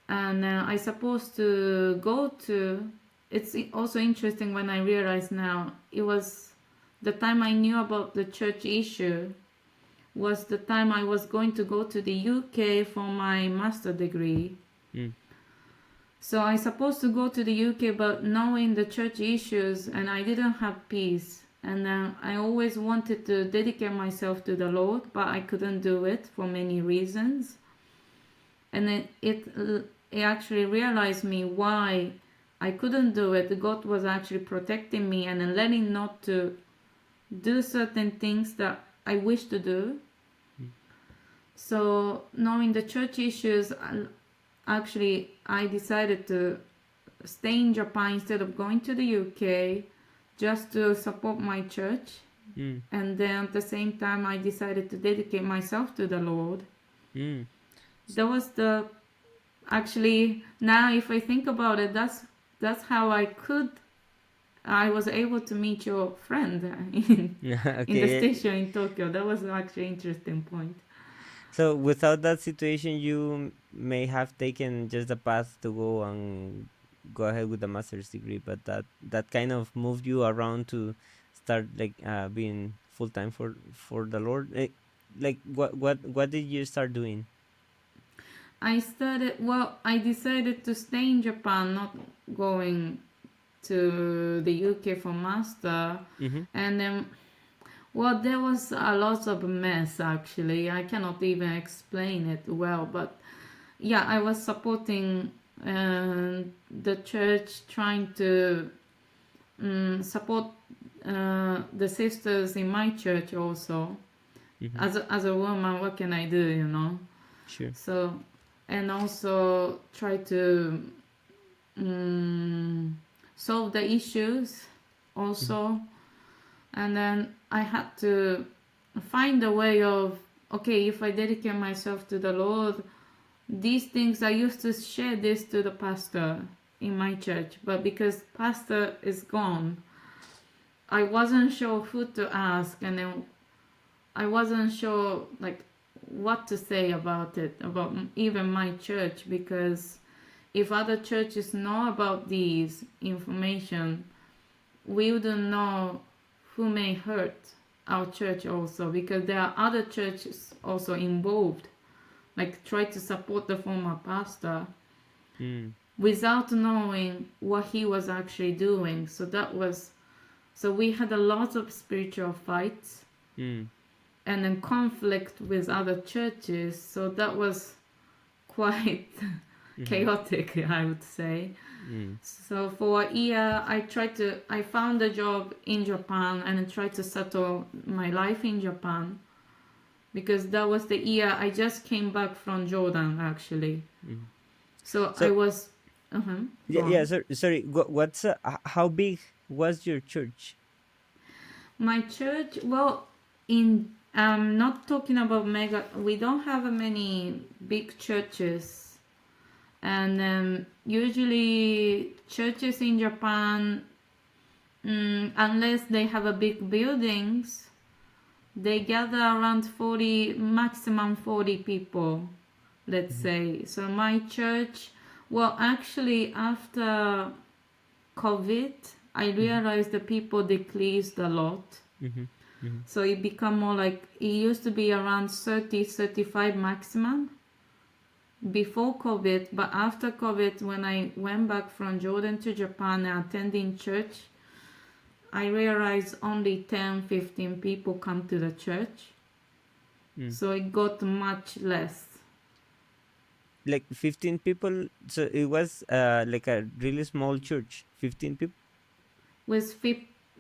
And I supposed to go to. It's also interesting when I realize now it was the time I knew about the church issue was the time I was going to go to the UK for my master degree. Mm. So I supposed to go to the UK, but knowing the church issues, and I didn't have peace. And I always wanted to dedicate myself to the Lord, but I couldn't do it for many reasons. And it actually realized me why I couldn't do it. God was actually protecting me and then letting not to do certain things that I wish to do. So knowing the church issues, actually I decided to stay in Japan instead of going to the UK just to support my church. Mm. And then at the same time I decided to dedicate myself to the Lord. Mm. That was the actually now if I think about it, that's how I was able to meet your friend in the Okay. station in Tokyo. That was actually an interesting point. So without that situation, you may have taken just the path to go and go ahead with the master's degree, but that kind of moved you around to start like being full time for the Lord. Like what did you start doing? I decided to stay in Japan, not going to the UK for master. Mm-hmm. And then, well, there was a lot of mess actually. I cannot even explain it well, but yeah, I was supporting the church, trying to support the sisters in my church also. Mm-hmm. As a woman, what can I do, you know? Sure. So, and also try to solve the issues also. And then I had to find a way of, okay, if I dedicate myself to the Lord, these things I used to share this to the pastor in my church, but because pastor is gone, I wasn't sure who to ask, and then I wasn't sure like what to say about it, about even my church, because if other churches know about these information, we wouldn't know who may hurt our church also, because there are other churches also involved, like try to support the former pastor Mm. without knowing what he was actually doing. So we had a lot of spiritual fights Mm. and then conflict with other churches. So that was quite chaotic, I would say. Mm. So for a year, I found a job in Japan and I tried to settle my life in Japan, because that was the year I just came back from Jordan actually. Mm. So I So was, yeah. Sorry. What's how big was your church? my church, well, in not talking about mega, we don't have many big churches, and usually churches in Japan, unless they have a big buildings, they gather around 40, maximum 40 people, let's say. So my church, well, actually after COVID, I realized the people decreased a lot. Mm-hmm. Mm-hmm. So it become more like, it used to be around 30, 35 maximum before COVID, but after COVID, when I went back from Jordan to Japan and attending church, I realized only 10, 15 people come to the church. So it got much less. Like 15 people. So it was like a really small church. 15 people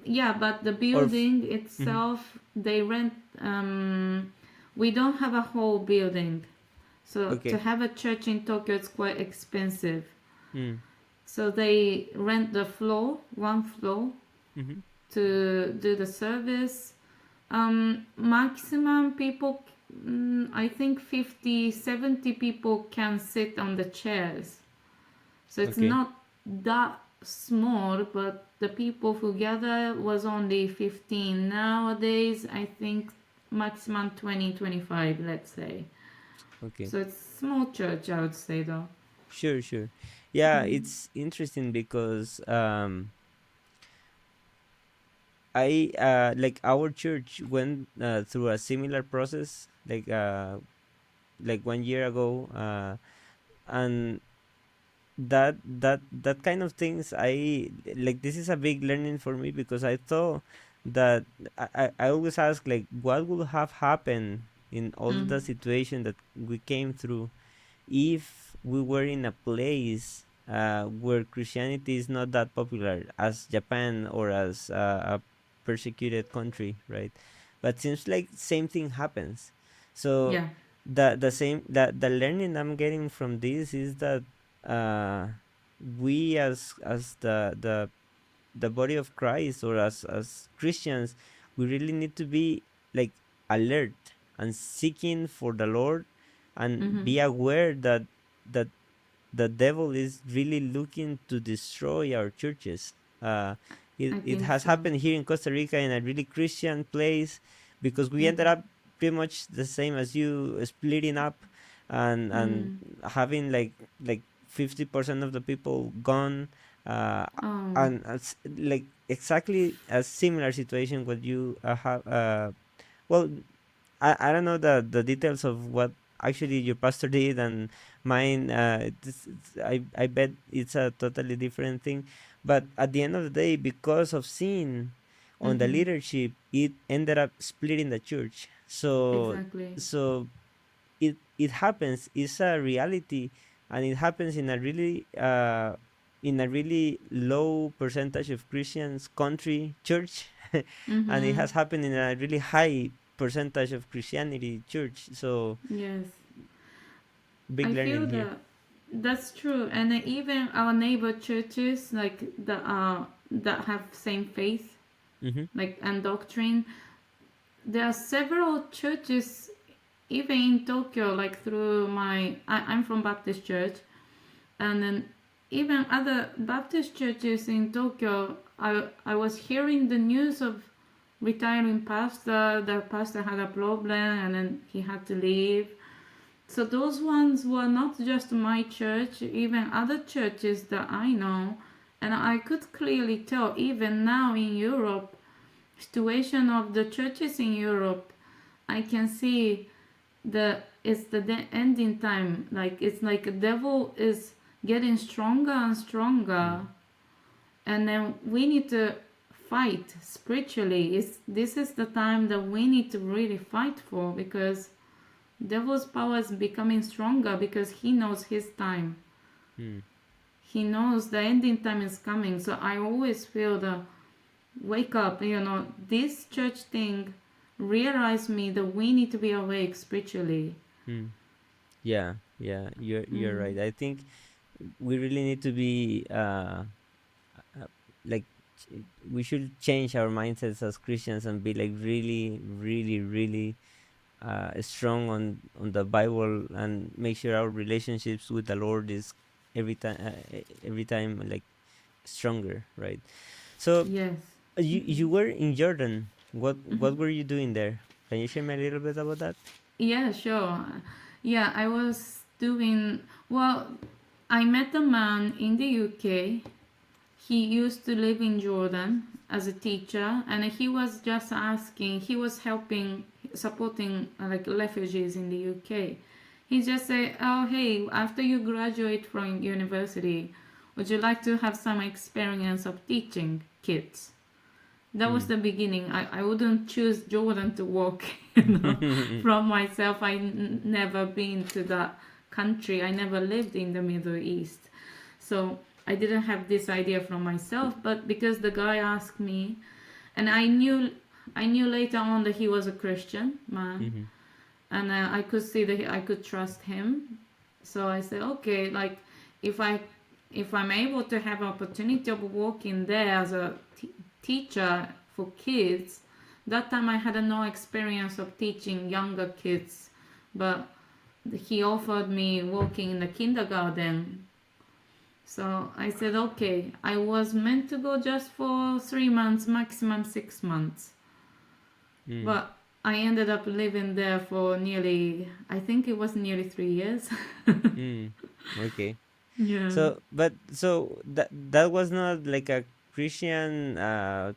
Yeah, but the or building itself, they rent, we don't have a whole building. So to okay. have a church in Tokyo, it's quite expensive. Mm. So they rent the floor, one floor, Mm-hmm. to do the service. Maximum people, I think 50, 70 people can sit on the chairs. So it's Okay. not that small, but the people who gather was only 15. Nowadays, I think maximum 20, 25, let's say. Okay. So it's small church, I would say, though. Sure, sure. Yeah, it's interesting because I like our church went through a similar process like 1 year ago, and that kind of things, I like, this is a big learning for me, because I thought that I always ask, like, what would have happened in all the situation that we came through if we were in a place where Christianity is not that popular as Japan, or as a persecuted country, right? But seems like same thing happens. So Yeah. the learning I'm getting from this is that uh, we, as the body of Christ, or as Christians, we really need to be like alert and seeking for the Lord, and be aware that the devil is really looking to destroy our churches. I It think has so. happened here in Costa Rica, in a really Christian place, because we ended up pretty much the same as you, splitting up, and having like 50% of the people gone, uh, Oh. and like exactly a similar situation what you have. Well, I don't know the details of what actually your pastor did and mine. I bet it's a totally different thing. But at the end of the day, because of sin on the leadership, it ended up splitting the church. Exactly. So it happens. It's a reality, and it happens in a really low percentage of Christians country church, and it has happened in a really high percentage of Christianity church. So Yes. big I feel learning here. that that's true, and even our neighbor churches, like that have same faith, Mm-hmm. like and doctrine. There are several churches, even in Tokyo. Like through I'm from Baptist church, and then even other Baptist churches in Tokyo. I was hearing the news of retiring pastor. The pastor had a problem, and then he had to leave. So those ones were not just my church, even other churches that I know, and I could clearly tell even now in Europe, situation of the churches in Europe, I can see it's the ending time. Like it's like the devil is getting stronger and stronger, and then we need to fight spiritually. This is the time that we need to really fight for, because devil's power is becoming stronger because he knows his time. Mm. He knows the ending time is coming. So I always feel the wake up, this church thing realize me that we need to be awake spiritually. Mm. Yeah, yeah, you're right. I think we really need to be like we should change our mindsets as Christians, and be like really, really, really strong on the Bible, and make sure our relationships with the Lord is every time like stronger, right? So Yes. you were in Jordan. What were you doing there? Can you share me a little bit about that? Yeah, sure. Yeah, I was doing well. I met a man in the UK. He used to live in Jordan as a teacher, and he was just asking, he was helping, supporting like refugees in the UK. He just said, "Oh, hey, after you graduate from university, would you like to have some experience of teaching kids?" That was Mm. the beginning. I wouldn't choose Jordan to work, from myself. Never been to that country. I never lived in the Middle East. So I didn't have this idea from myself, but because the guy asked me, and I knew later on that he was a Christian man, Mm-hmm. and I could see that I could trust him. So I said, okay, like if I if I'm able to have opportunity of working there as a teacher for kids, that time I had no experience of teaching younger kids, but he offered me working in the kindergarten. So I said, okay. I was meant to go just for 3 months, maximum 6 months. Mm. But I ended up living there for I think it was nearly 3 years. Mm. Okay. Yeah. So that was not like a Christian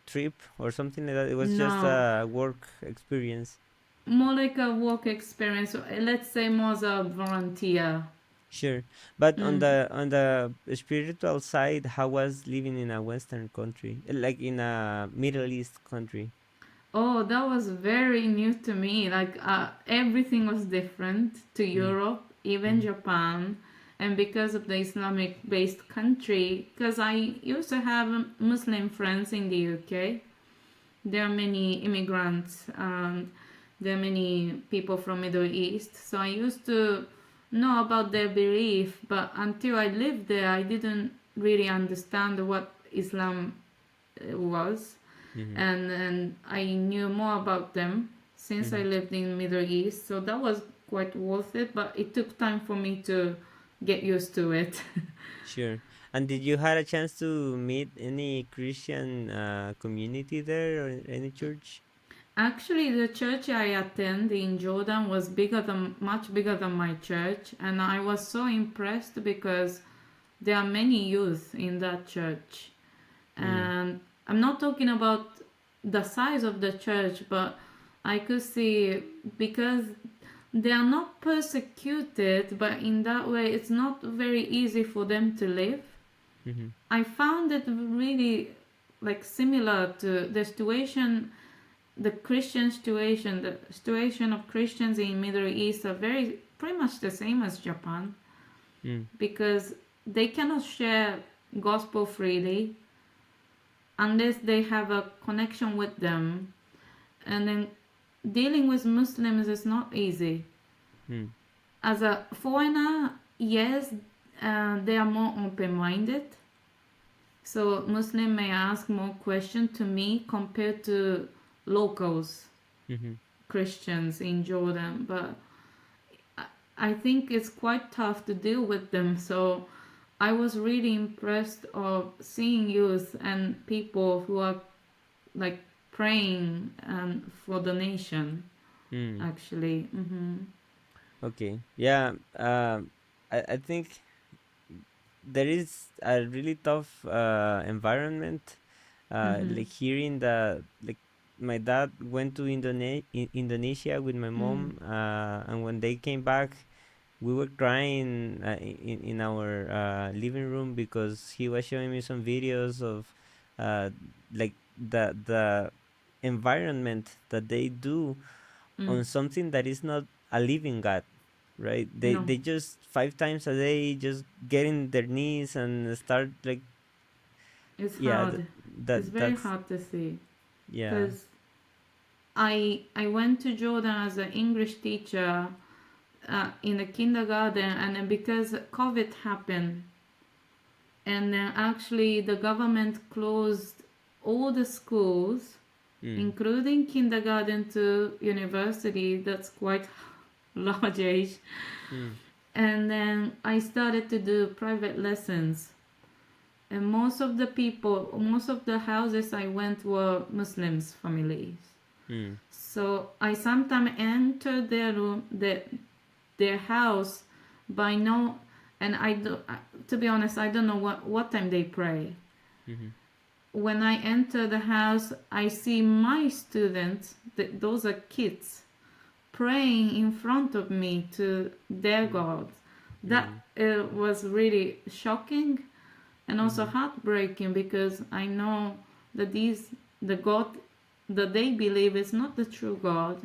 trip or something like that. It was just No, a work experience. more like a work experience. Let's say more as a volunteer. Sure. But on Mm. the spiritual side, how was living in a Western country, like in a Middle East country? Oh, that was very new to me. Like everything was different to Mm. Europe, even Mm. Japan. And because of the Islamic based country, because I used to have Muslim friends in the UK, there are many immigrants and there are many people from Middle East. So I used to know about their belief, but until I lived there, I didn't really understand what Islam was, Mm-hmm. and I knew more about them since I Mm-hmm. lived in Middle East. So that was quite worth it, but it took time for me to get used to it. Sure. And did you had a chance to meet any Christian community there or any church? Actually, the church I attend in Jordan was much bigger than my church, and I was so impressed because there are many youth in that church. Mm. And I'm not talking about the size of the church, but I could see because they are not persecuted, but in that way, it's not very easy for them to live. Mm-hmm. I found it really like similar to the situation, the Christian situation, the situation of Christians in Middle East are very pretty much the same as Japan Mm. because they cannot share gospel freely unless they have a connection with them, and then dealing with Muslims is not easy. Mm. As a foreigner, yes, they are more open-minded, so Muslim may ask more questions to me compared to locals, Mm-hmm. Christians in Jordan, but I think it's quite tough to deal with them. So I was really impressed of seeing youth and people who are like praying for the nation. Mm. Actually, Okay. Yeah. I think there is a really tough environment. Like hearing the like my dad went to Indonesia with my mm, mom, and when they came back, we were crying in our living room because he was showing me some videos of uh, like the environment that they do mm, on something that is not a living God, right? they no, they just 5 times a day just get in their knees and start like it's yeah hard. It's very that's hard to see yeah. because I went to Jordan as an English teacher in the kindergarten, and then because COVID happened, and then actually the government closed all the schools, Mm. including kindergarten to university. That's quite large age. Mm. And then I started to do private lessons. And most of the houses I went were Muslims families. Mm. So I sometimes entered their room, their house by no, and to be honest, I don't know what time they pray. Mm-hmm. When I enter the house, I see my students, those are kids, praying in front of me to their Mm. God. That Mm. was really shocking and also Mm-hmm. heartbreaking because I know that the God that they believe is not the true God,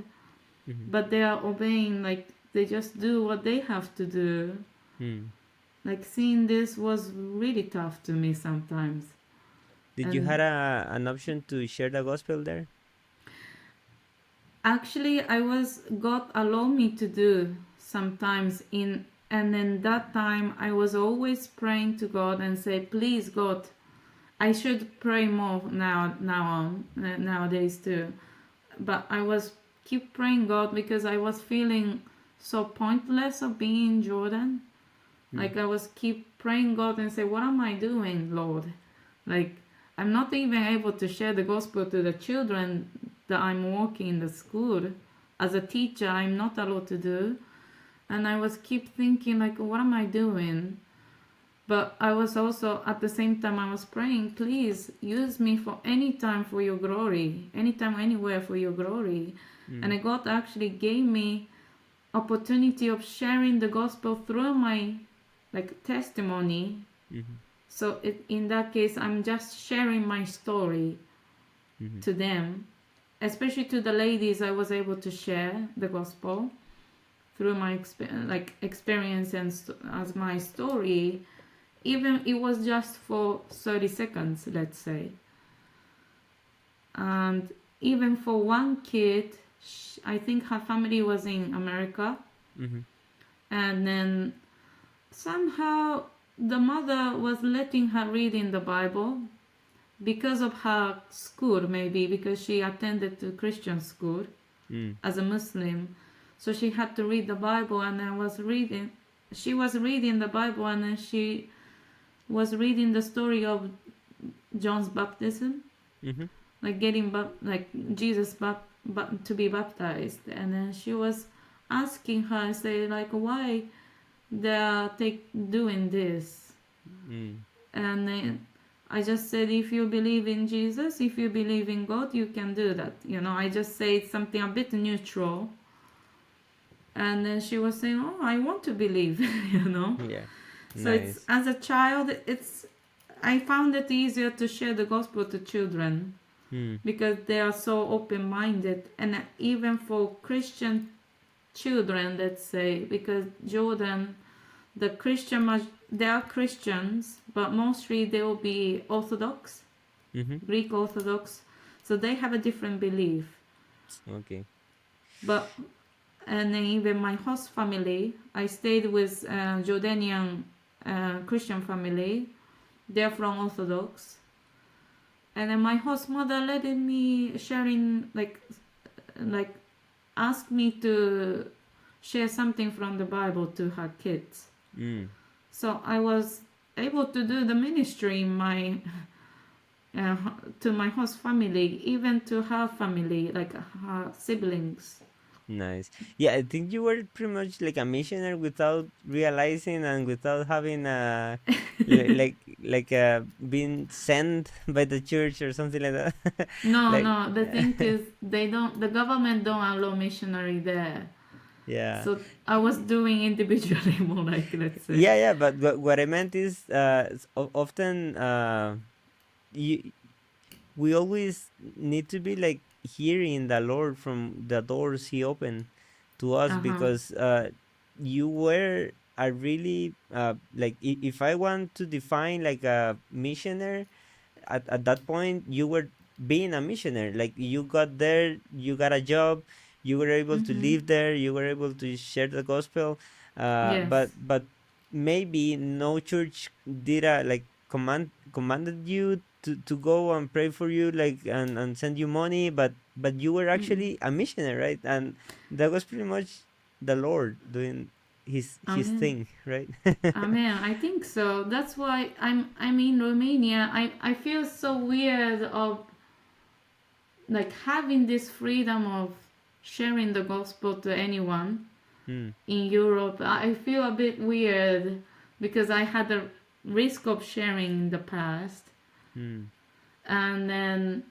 Mm-hmm. but they are obeying, like they just do what they have to do. Mm. Like seeing this was really tough to me sometimes. Did you had And an option to share the gospel there? actually God allowed me to do sometimes in, and in that time I was always praying to God and say, please God, I should pray more nowadays too. But I was keep praying God because I was feeling so pointless of being in Jordan. Mm. Like I was keep praying God and say, what am I doing, Lord? Like I'm not even able to share the gospel to the children that I'm working in the school. as a teacher I'm not allowed to do. And I was keep thinking like, what am I doing? But I was also at the same time I was praying, please use me for any time for your glory, anytime, anywhere for your glory. And God actually gave me opportunity of sharing the gospel through my like testimony. So in that case, I'm just sharing my story to them, especially to the ladies. I was able to share the gospel through my experience and as my story. Even it was just for 30 seconds, let's say. And even for one kid, I think her family was in America. And then somehow the mother was letting her read in the Bible because of her school, maybe because she attended to Christian school as a Muslim. So she had to read the Bible, and she was reading the Bible, and then she was reading the story of John's baptism, like getting Jesus to be baptized. And then she was asking her, say like, why they are doing this. And then I just said, if you believe in Jesus, if you believe in God, you can do that. I just said something a bit neutral. And then she was saying, oh, I want to believe. Yeah. So Nice. as a child, I found it easier to share the gospel to children because they are so open-minded. And even for Christian children, let's say, because Jordan, they are Christians, but mostly they will be Orthodox, Greek Orthodox, so they have a different belief. Okay. And then even my host family, I stayed with Jordanian Christian family. They're from Orthodox. And then my host mother let me sharing, like asked me to share something from the Bible to her kids. So I was able to do the ministry in my to my host family, even to her family, like her siblings. Nice. Yeah, I think you were pretty much like a missionary without realizing and without having being sent by the church or something like that. No. The thing is, the government don't allow missionary there. Yeah. So I was doing individually more like, let's say. Yeah, but what I meant is often we always need to be like hearing the Lord from the doors He opened to us, because you were a really if I want to define like a missionary at that point, you were being a missionary. Like you got there, you got a job, you were able to live there, you were able to share the gospel. Yes. But maybe no church did commanded you to go and pray for you, like and send you money, but you were actually a missionary, right? And that was pretty much the Lord doing his Amen. thing, right? Amen. I think so. That's why I'm in Romania. I feel so weird of like having this freedom of sharing the gospel to anyone in Europe. I feel a bit weird because I had a risk of sharing in the past. And then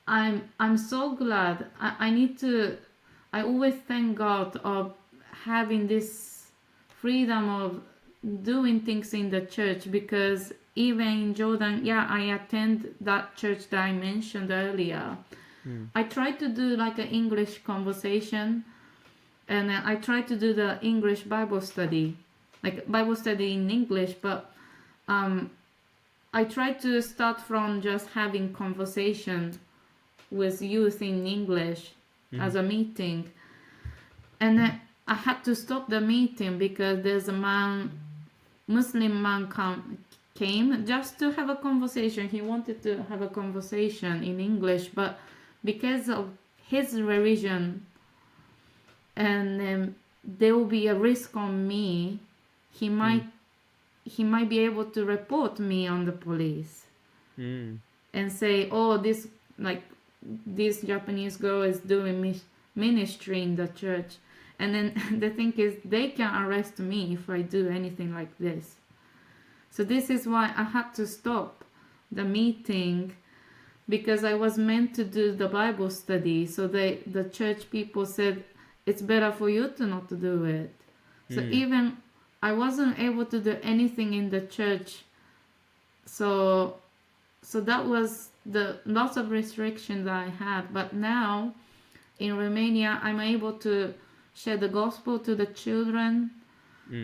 I'm so glad. I always thank God of having this freedom of doing things in the church, because even in Jordan, I attend that church that I mentioned earlier. I try to do like an English conversation, and I try to do the English Bible study, like Bible study in English, but I try to start from just having conversation with youth in English as a meeting. And then I had to stop the meeting because there's a Muslim man came just to have a conversation. He wanted to have a conversation in English, but because of his religion, and there will be a risk on me, he might be able to report me on the police and say, oh, this Japanese girl is doing ministry in the church. And then the thing is, they can arrest me if I do anything like this. So this is why I had to stop the meeting, because I was meant to do the Bible study. So the church people said, it's better for you to not to do it. So even I wasn't able to do anything in the church. So that was the lots of restrictions that I had. But now in Romania, I'm able to share the gospel to the children.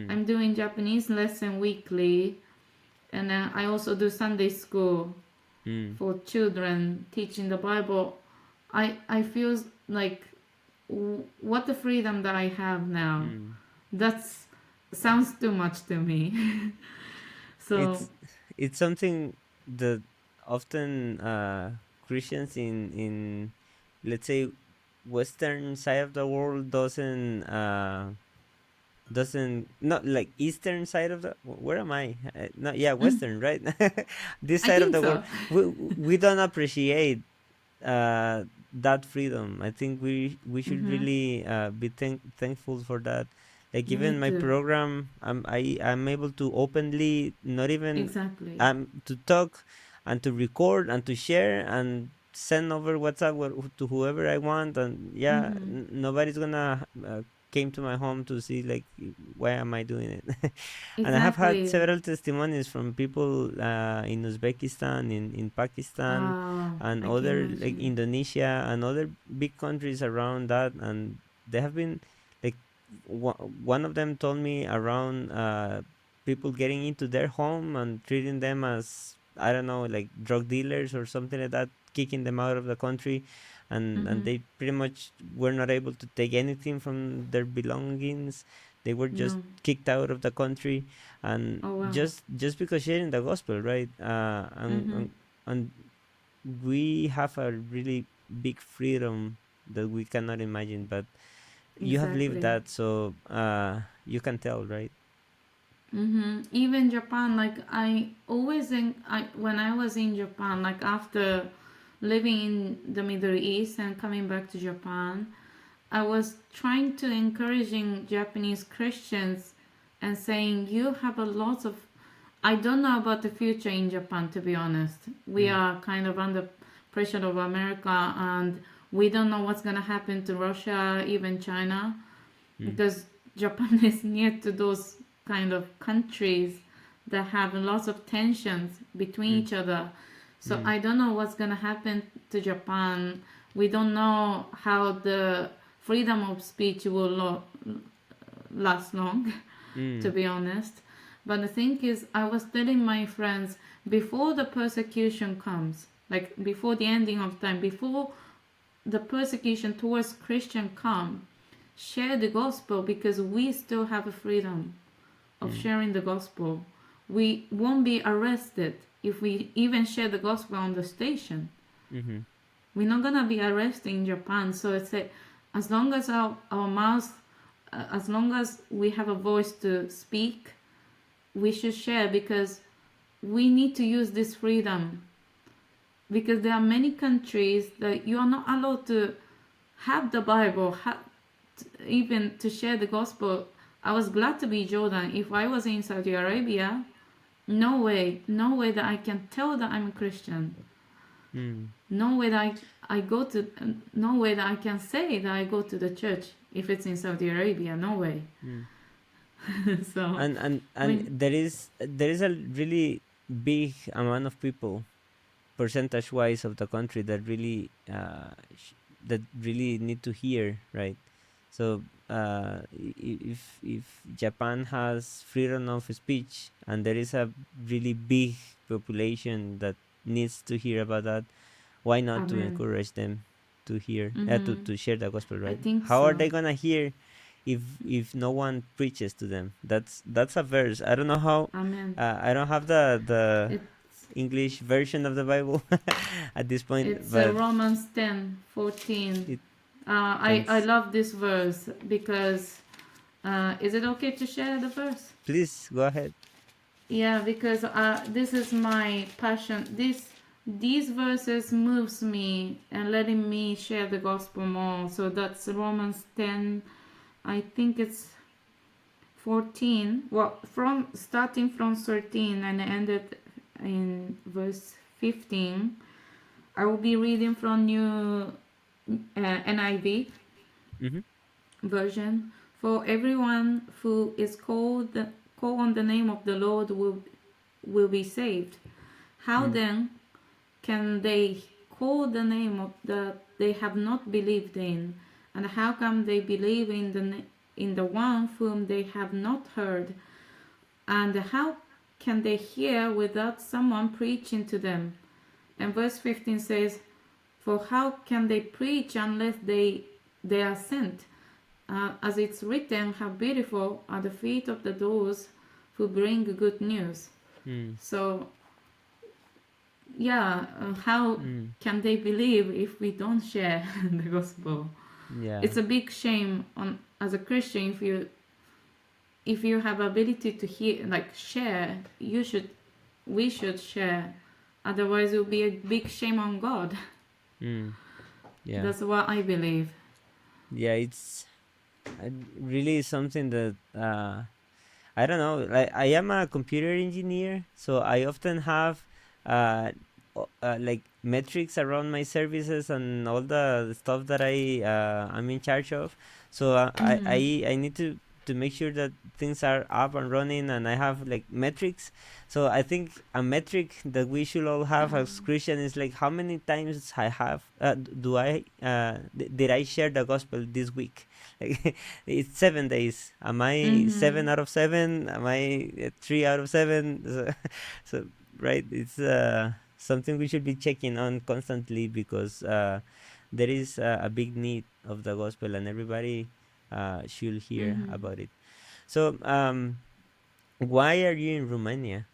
I'm doing Japanese lesson weekly, and then I also do Sunday school for children, teaching the Bible. I feel like what the freedom that I have now. That's sounds too much to me. So it's something that often Christians in let's say Western side of the world doesn't not like Eastern side of the where am I no yeah Western right this I side of think the world so. we don't appreciate that freedom. I think we should really be thankful for that. Like Me even my too. program, I'm able to openly, not even Exactly. to talk and to record and to share and send over WhatsApp to whoever I want, and yeah, nobody's gonna came to my home to see like why am I doing it. And I have had Exactly. several testimonies from people in Uzbekistan, in Pakistan, and I can other like imagine. Indonesia and other big countries around that, and they have been like one of them told me around people getting into their home and treating them as I don't know like drug dealers or something like that, kicking them out of the country, and they pretty much were not able to take anything from their belongings. They were just No. kicked out of the country, and Oh wow. just because sharing the gospel, right? And we have a really big freedom that we cannot imagine, but you have lived Exactly. that, so you can tell, right? Even Japan, like when I was in Japan, like after living in the Middle East and coming back to Japan, I was trying to encouraging Japanese Christians and saying you have a lot of. I don't know about the future in Japan, to be honest. We Mm, are kind of under pressure of America, and we don't know what's gonna happen to Russia, even China, mm, because Japan is near to those kind of countries that have lots of tensions between mm, each other. So mm, I don't know what's gonna happen to Japan. We don't know how the freedom of speech will last long, to mm, be honest. But the thing is, I was telling my friends, before the persecution comes, like before the ending of time, before the persecution towards Christian come, share the gospel, because we still have a freedom of mm, sharing the gospel. We won't be arrested if we even share the gospel on the station. mm-hmm, We're not gonna be arrested in Japan. So it's a, as long as our mouth, as long as we have a voice to speak, we should share, because we need to use this freedom, because there are many countries that you are not allowed to have the Bible, even to share the gospel. I was glad to be Jordan. If I was in Saudi Arabia, no way that I can tell that I'm a Christian. mm, No way that I go to, no way that I can say that I go to the church if it's in Saudi Arabia. No way. mm. So, And when, there is a really big amount of people, percentage wise, of the country that really that really need to hear, right? So if Japan has freedom of speech and there is a really big population that needs to hear about that, why not to Amen. encourage them to hear Mm-hmm. to share the gospel, I right? think How are so. they gonna hear if no one preaches to them? That's a verse. I don't know how. Amen. I don't have the It's English version of the Bible at this point, it's but Romans 10:14. it I thanks. love this verse because is it okay to share the verse? Please go ahead. Yeah, because this is my passion. these verses moves me and letting me share the gospel more. So that's Romans 10, I think it's 14. Well, from starting from 13 and ended in verse 15. I will be reading from New NIV Mm-hmm. version. For everyone who is call on the name of the Lord will be saved. How then can they call the name of that they have not believed in? And how come they believe in the one whom they have not heard? And how can they hear without someone preaching to them? And verse 15 says, for how can they preach unless they are sent? As it's written, how beautiful are the feet of the those who bring good news. So, yeah, how can they believe if we don't share the gospel? Yeah. It's a big shame as a Christian if you have ability to hear, like share, we should share. Otherwise, it will be a big shame on God. Yeah. That's what I believe. Yeah, it's really something that I don't know. Like, I am a computer engineer, so I often have like metrics around my services and all the stuff that I'm in charge of. So I need to make sure that things are up and running, and I have like metrics. So I think a metric that we should all have as Christian is like how many times I have did I share the gospel this week? Like, it's 7 days. Am I 7 out of 7? Am I 3 out of 7? So right, it's something we should be checking on constantly, because there is a big need of the gospel, and everybody should hear about it. So why are you in Romania?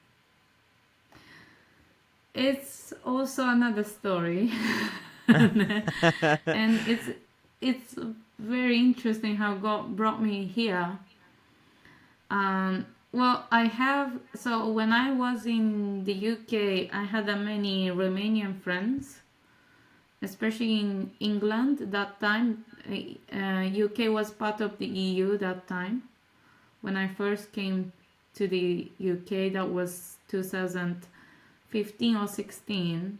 It's also another story. And it's very interesting how God brought me here. Well, so when I was in the UK, I had many Romanian friends, especially in England that time. UK was part of the EU that time. When I first came to the UK, that was 2015 or 16.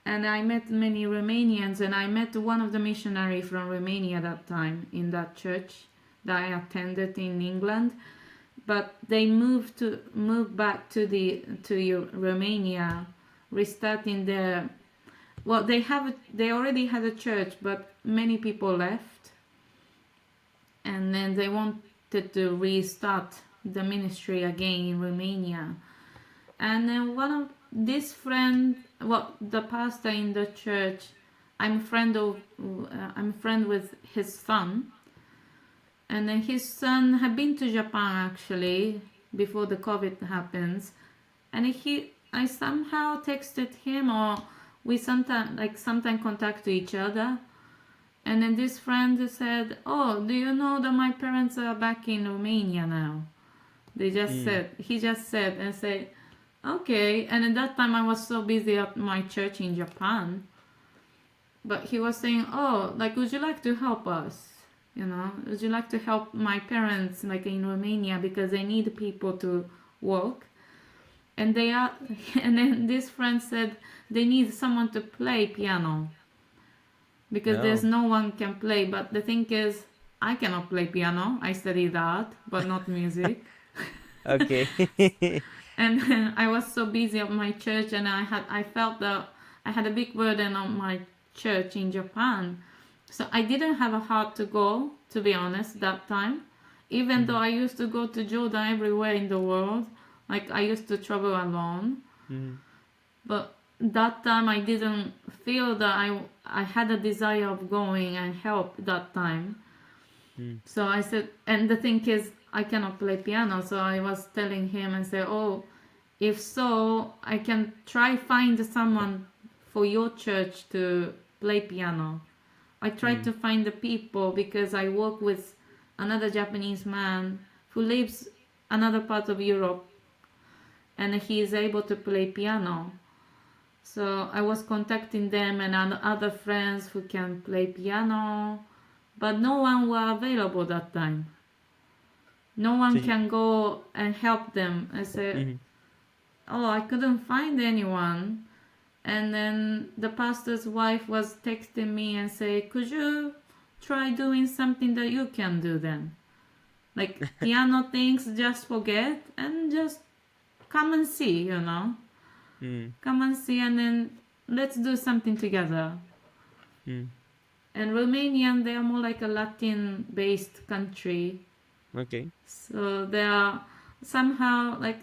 And I met many Romanians, and I met one of the missionaries from Romania that time in that church that I attended in England. But they moved back to Romania, restarting their. Well, they already had a church, but many people left, and then they wanted to restart the ministry again in Romania. And then one of this friend, well, the pastor in the church, I'm friend with his son. And then his son had been to Japan actually before the COVID happens, and I somehow texted him, or we sometimes contact to each other. And then this friend said, "Oh, do you know that my parents are back in Romania now?" He just said, and said, "Okay." And at that time I was so busy at my church in Japan. But he was saying, "Oh, like, would you like to help us? Would you like to help my parents, like, in Romania, because they need people to work?" And and then this friend said they need someone to play piano, because there's no one can play. But the thing is, I cannot play piano. I studied art, but not music. Okay. And then I was so busy at my church, and I felt that I had a big burden on my church in Japan. So I didn't have a heart to go, to be honest, that time. Even though I used to go to Jordan everywhere in the world. Like, I used to travel alone. But that time I didn't feel that I had a desire of going and help that time. So I said, and the thing is, I cannot play piano. So I was telling him and say, "Oh, if so, I can try find someone for your church to play piano." I tried to find the people, because I work with another Japanese man who lives another part of Europe, and he is able to play piano. So I was contacting them and other friends who can play piano, but no one were available that time. No So one you, can go and help them. I said, mhm. oh, I couldn't find anyone. And then the pastor's wife was texting me and say, could you try doing something that you can do then? Like piano things, just forget and just come and see, you know. Mm, Come and see, and then let's do something together. mm. And Romanian, they are more like a Latin-based country, Okay. so they are somehow like,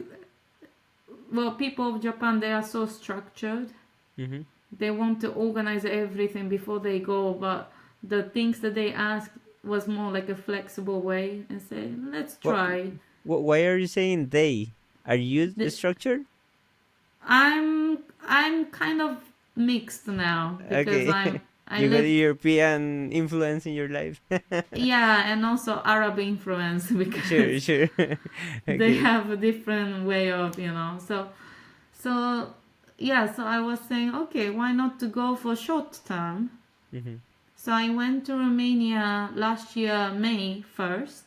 well, people of Japan, they are so structured. Mm-hmm. They want to organize everything before they go, but the things that they ask was more like a flexible way and say, let's What, try. why are you saying they? Are you The, structured? I'm kind of mixed now because Okay. I You got lived, European influence in your life. yeah, and also Arab influence Sure, because sure. they Okay. have a different way of, you know. So yeah, so I was saying, okay, why not to go for short term? Mm-hmm. So I went to Romania last year, May 1st,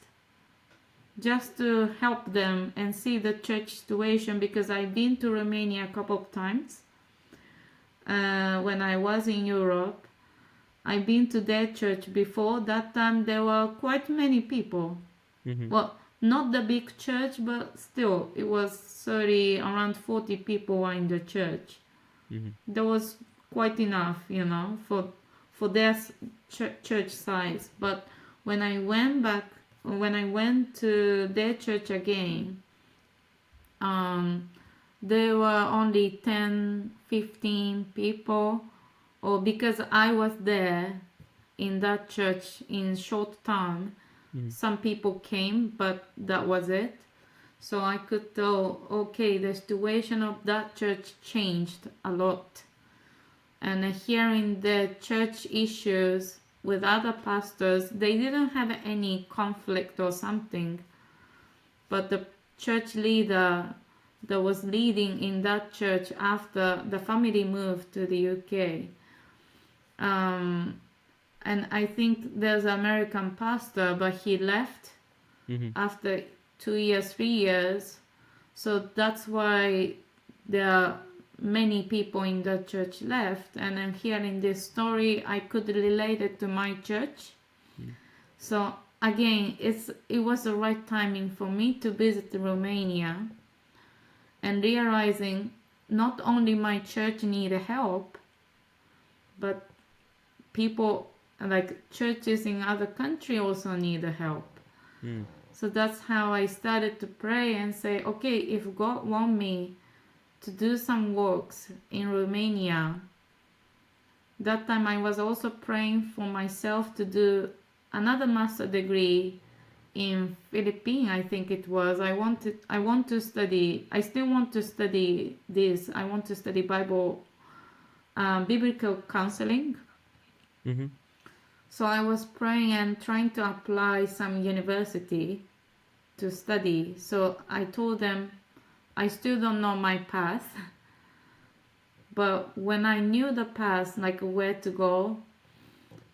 just to help them and see the church situation because I've been to Romania a couple of times when I was in Europe. I've been to their church before. That time there were quite many people. Mm-hmm. Well, not the big church, but still, it was 30, around 40 people were in the church. Mm-hmm. There was quite enough, you know, for their church size. But when I went back, when I went to their church again, um, there were only 10, 15 people. Or because I was there in that church in short time, Mm-hmm. some people came, but that was it. So I could tell, okay, the situation of that church changed a lot. And hearing the church issues with other pastors, they didn't have any conflict or something. But the church leader that was leading in that church after the family moved to the UK, and I think there's an American pastor, but he left Mm-hmm. after 2 years, 3 years. So that's why there are many people in the church left. And then hearing this story, I could relate it to my church. Mm-hmm. So again, it was the right timing for me to visit Romania and realizing not only my church needed help, but people like churches in other countries also need help. Mm-hmm. So that's how I started to pray and say, okay, if God want me to do some works in Romania, that time I was also praying for myself to do another master degree in Philippines. I think it was. I want to study. I still want to study this. I want to study biblical counseling. Mm-hmm. So I was praying and trying to apply some university to study. So I told them I still don't know my path, but when I knew the path, like where to go,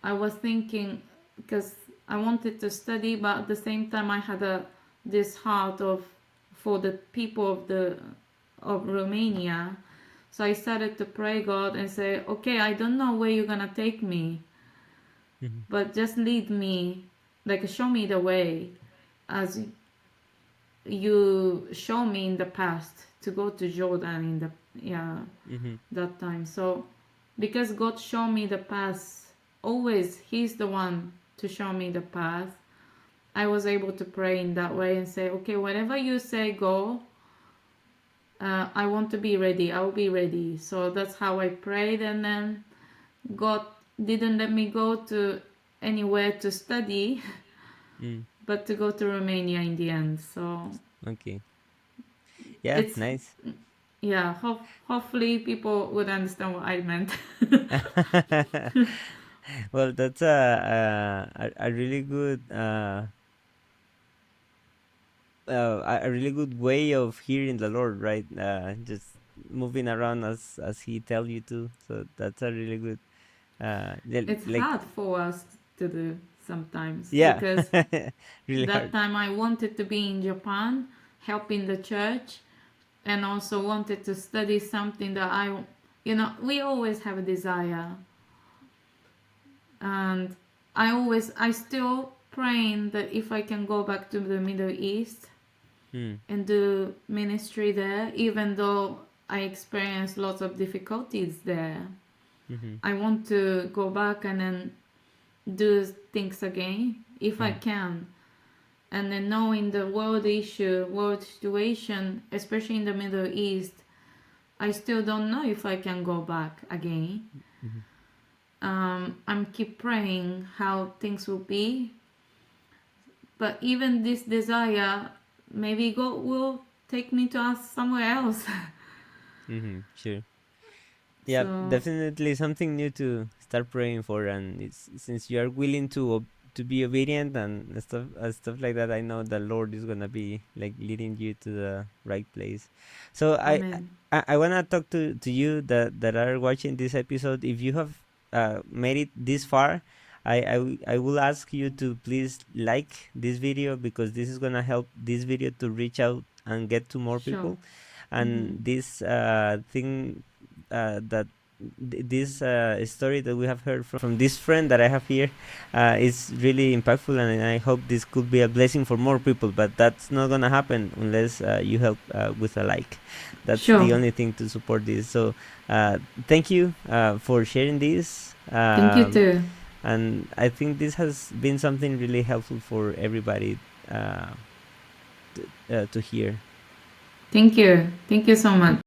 I was thinking because I wanted to study, but at the same time I had this heart of for the people of Romania. So I started to pray God and say, okay, I don't know where you're gonna take me, Mm-hmm. but just lead me, like show me the way, as you show me in the past to go to Jordan in the Mm-hmm. that time. So because God showed me the path, always He's the one to show me the path. I was able to pray in that way and say, okay, wherever you say go, I want to be ready. I will be ready. So that's how I prayed, and then God didn't let me go to anywhere to study, Mm. but to go to Romania in the end. So Okay. Yeah, it's nice. yeah. Hopefully people would understand what I meant. Well, that's a really good a really good way of hearing the Lord, right? Just moving around as he tell you to. So that's a really good. It's Like hard for us to do sometimes yeah, because really that hard. time I wanted to be in Japan, helping the church, and also wanted to study something that we always have a desire. And I still praying that if I can go back to the Middle East and do ministry there, even though I experienced lots of difficulties there. I want to go back and then do things again if I can. And then knowing the world issue, world situation, especially in the Middle East, I still don't know if I can go back again. I'm keep praying how things will be. But even this desire, maybe God will take me to us somewhere else. Sure. Yeah, So, definitely something new to start praying for, and it's since you are willing to be obedient and stuff like that. I know the Lord is gonna be like leading you to the right place. So Amen. I wanna talk to you that are watching this episode. If you have made it this far, I will ask you to please like this video, because this is gonna help this video to reach out and get to more Sure. people. And this thing that this story that we have heard from this friend that I have here is really impactful, and I hope this could be a blessing for more people. But that's not gonna happen unless you help with a like. That's Sure. the only thing to support this. So thank you for sharing this. Thank you too. And I think this has been something really helpful for everybody to hear. Thank you. Thank you so much.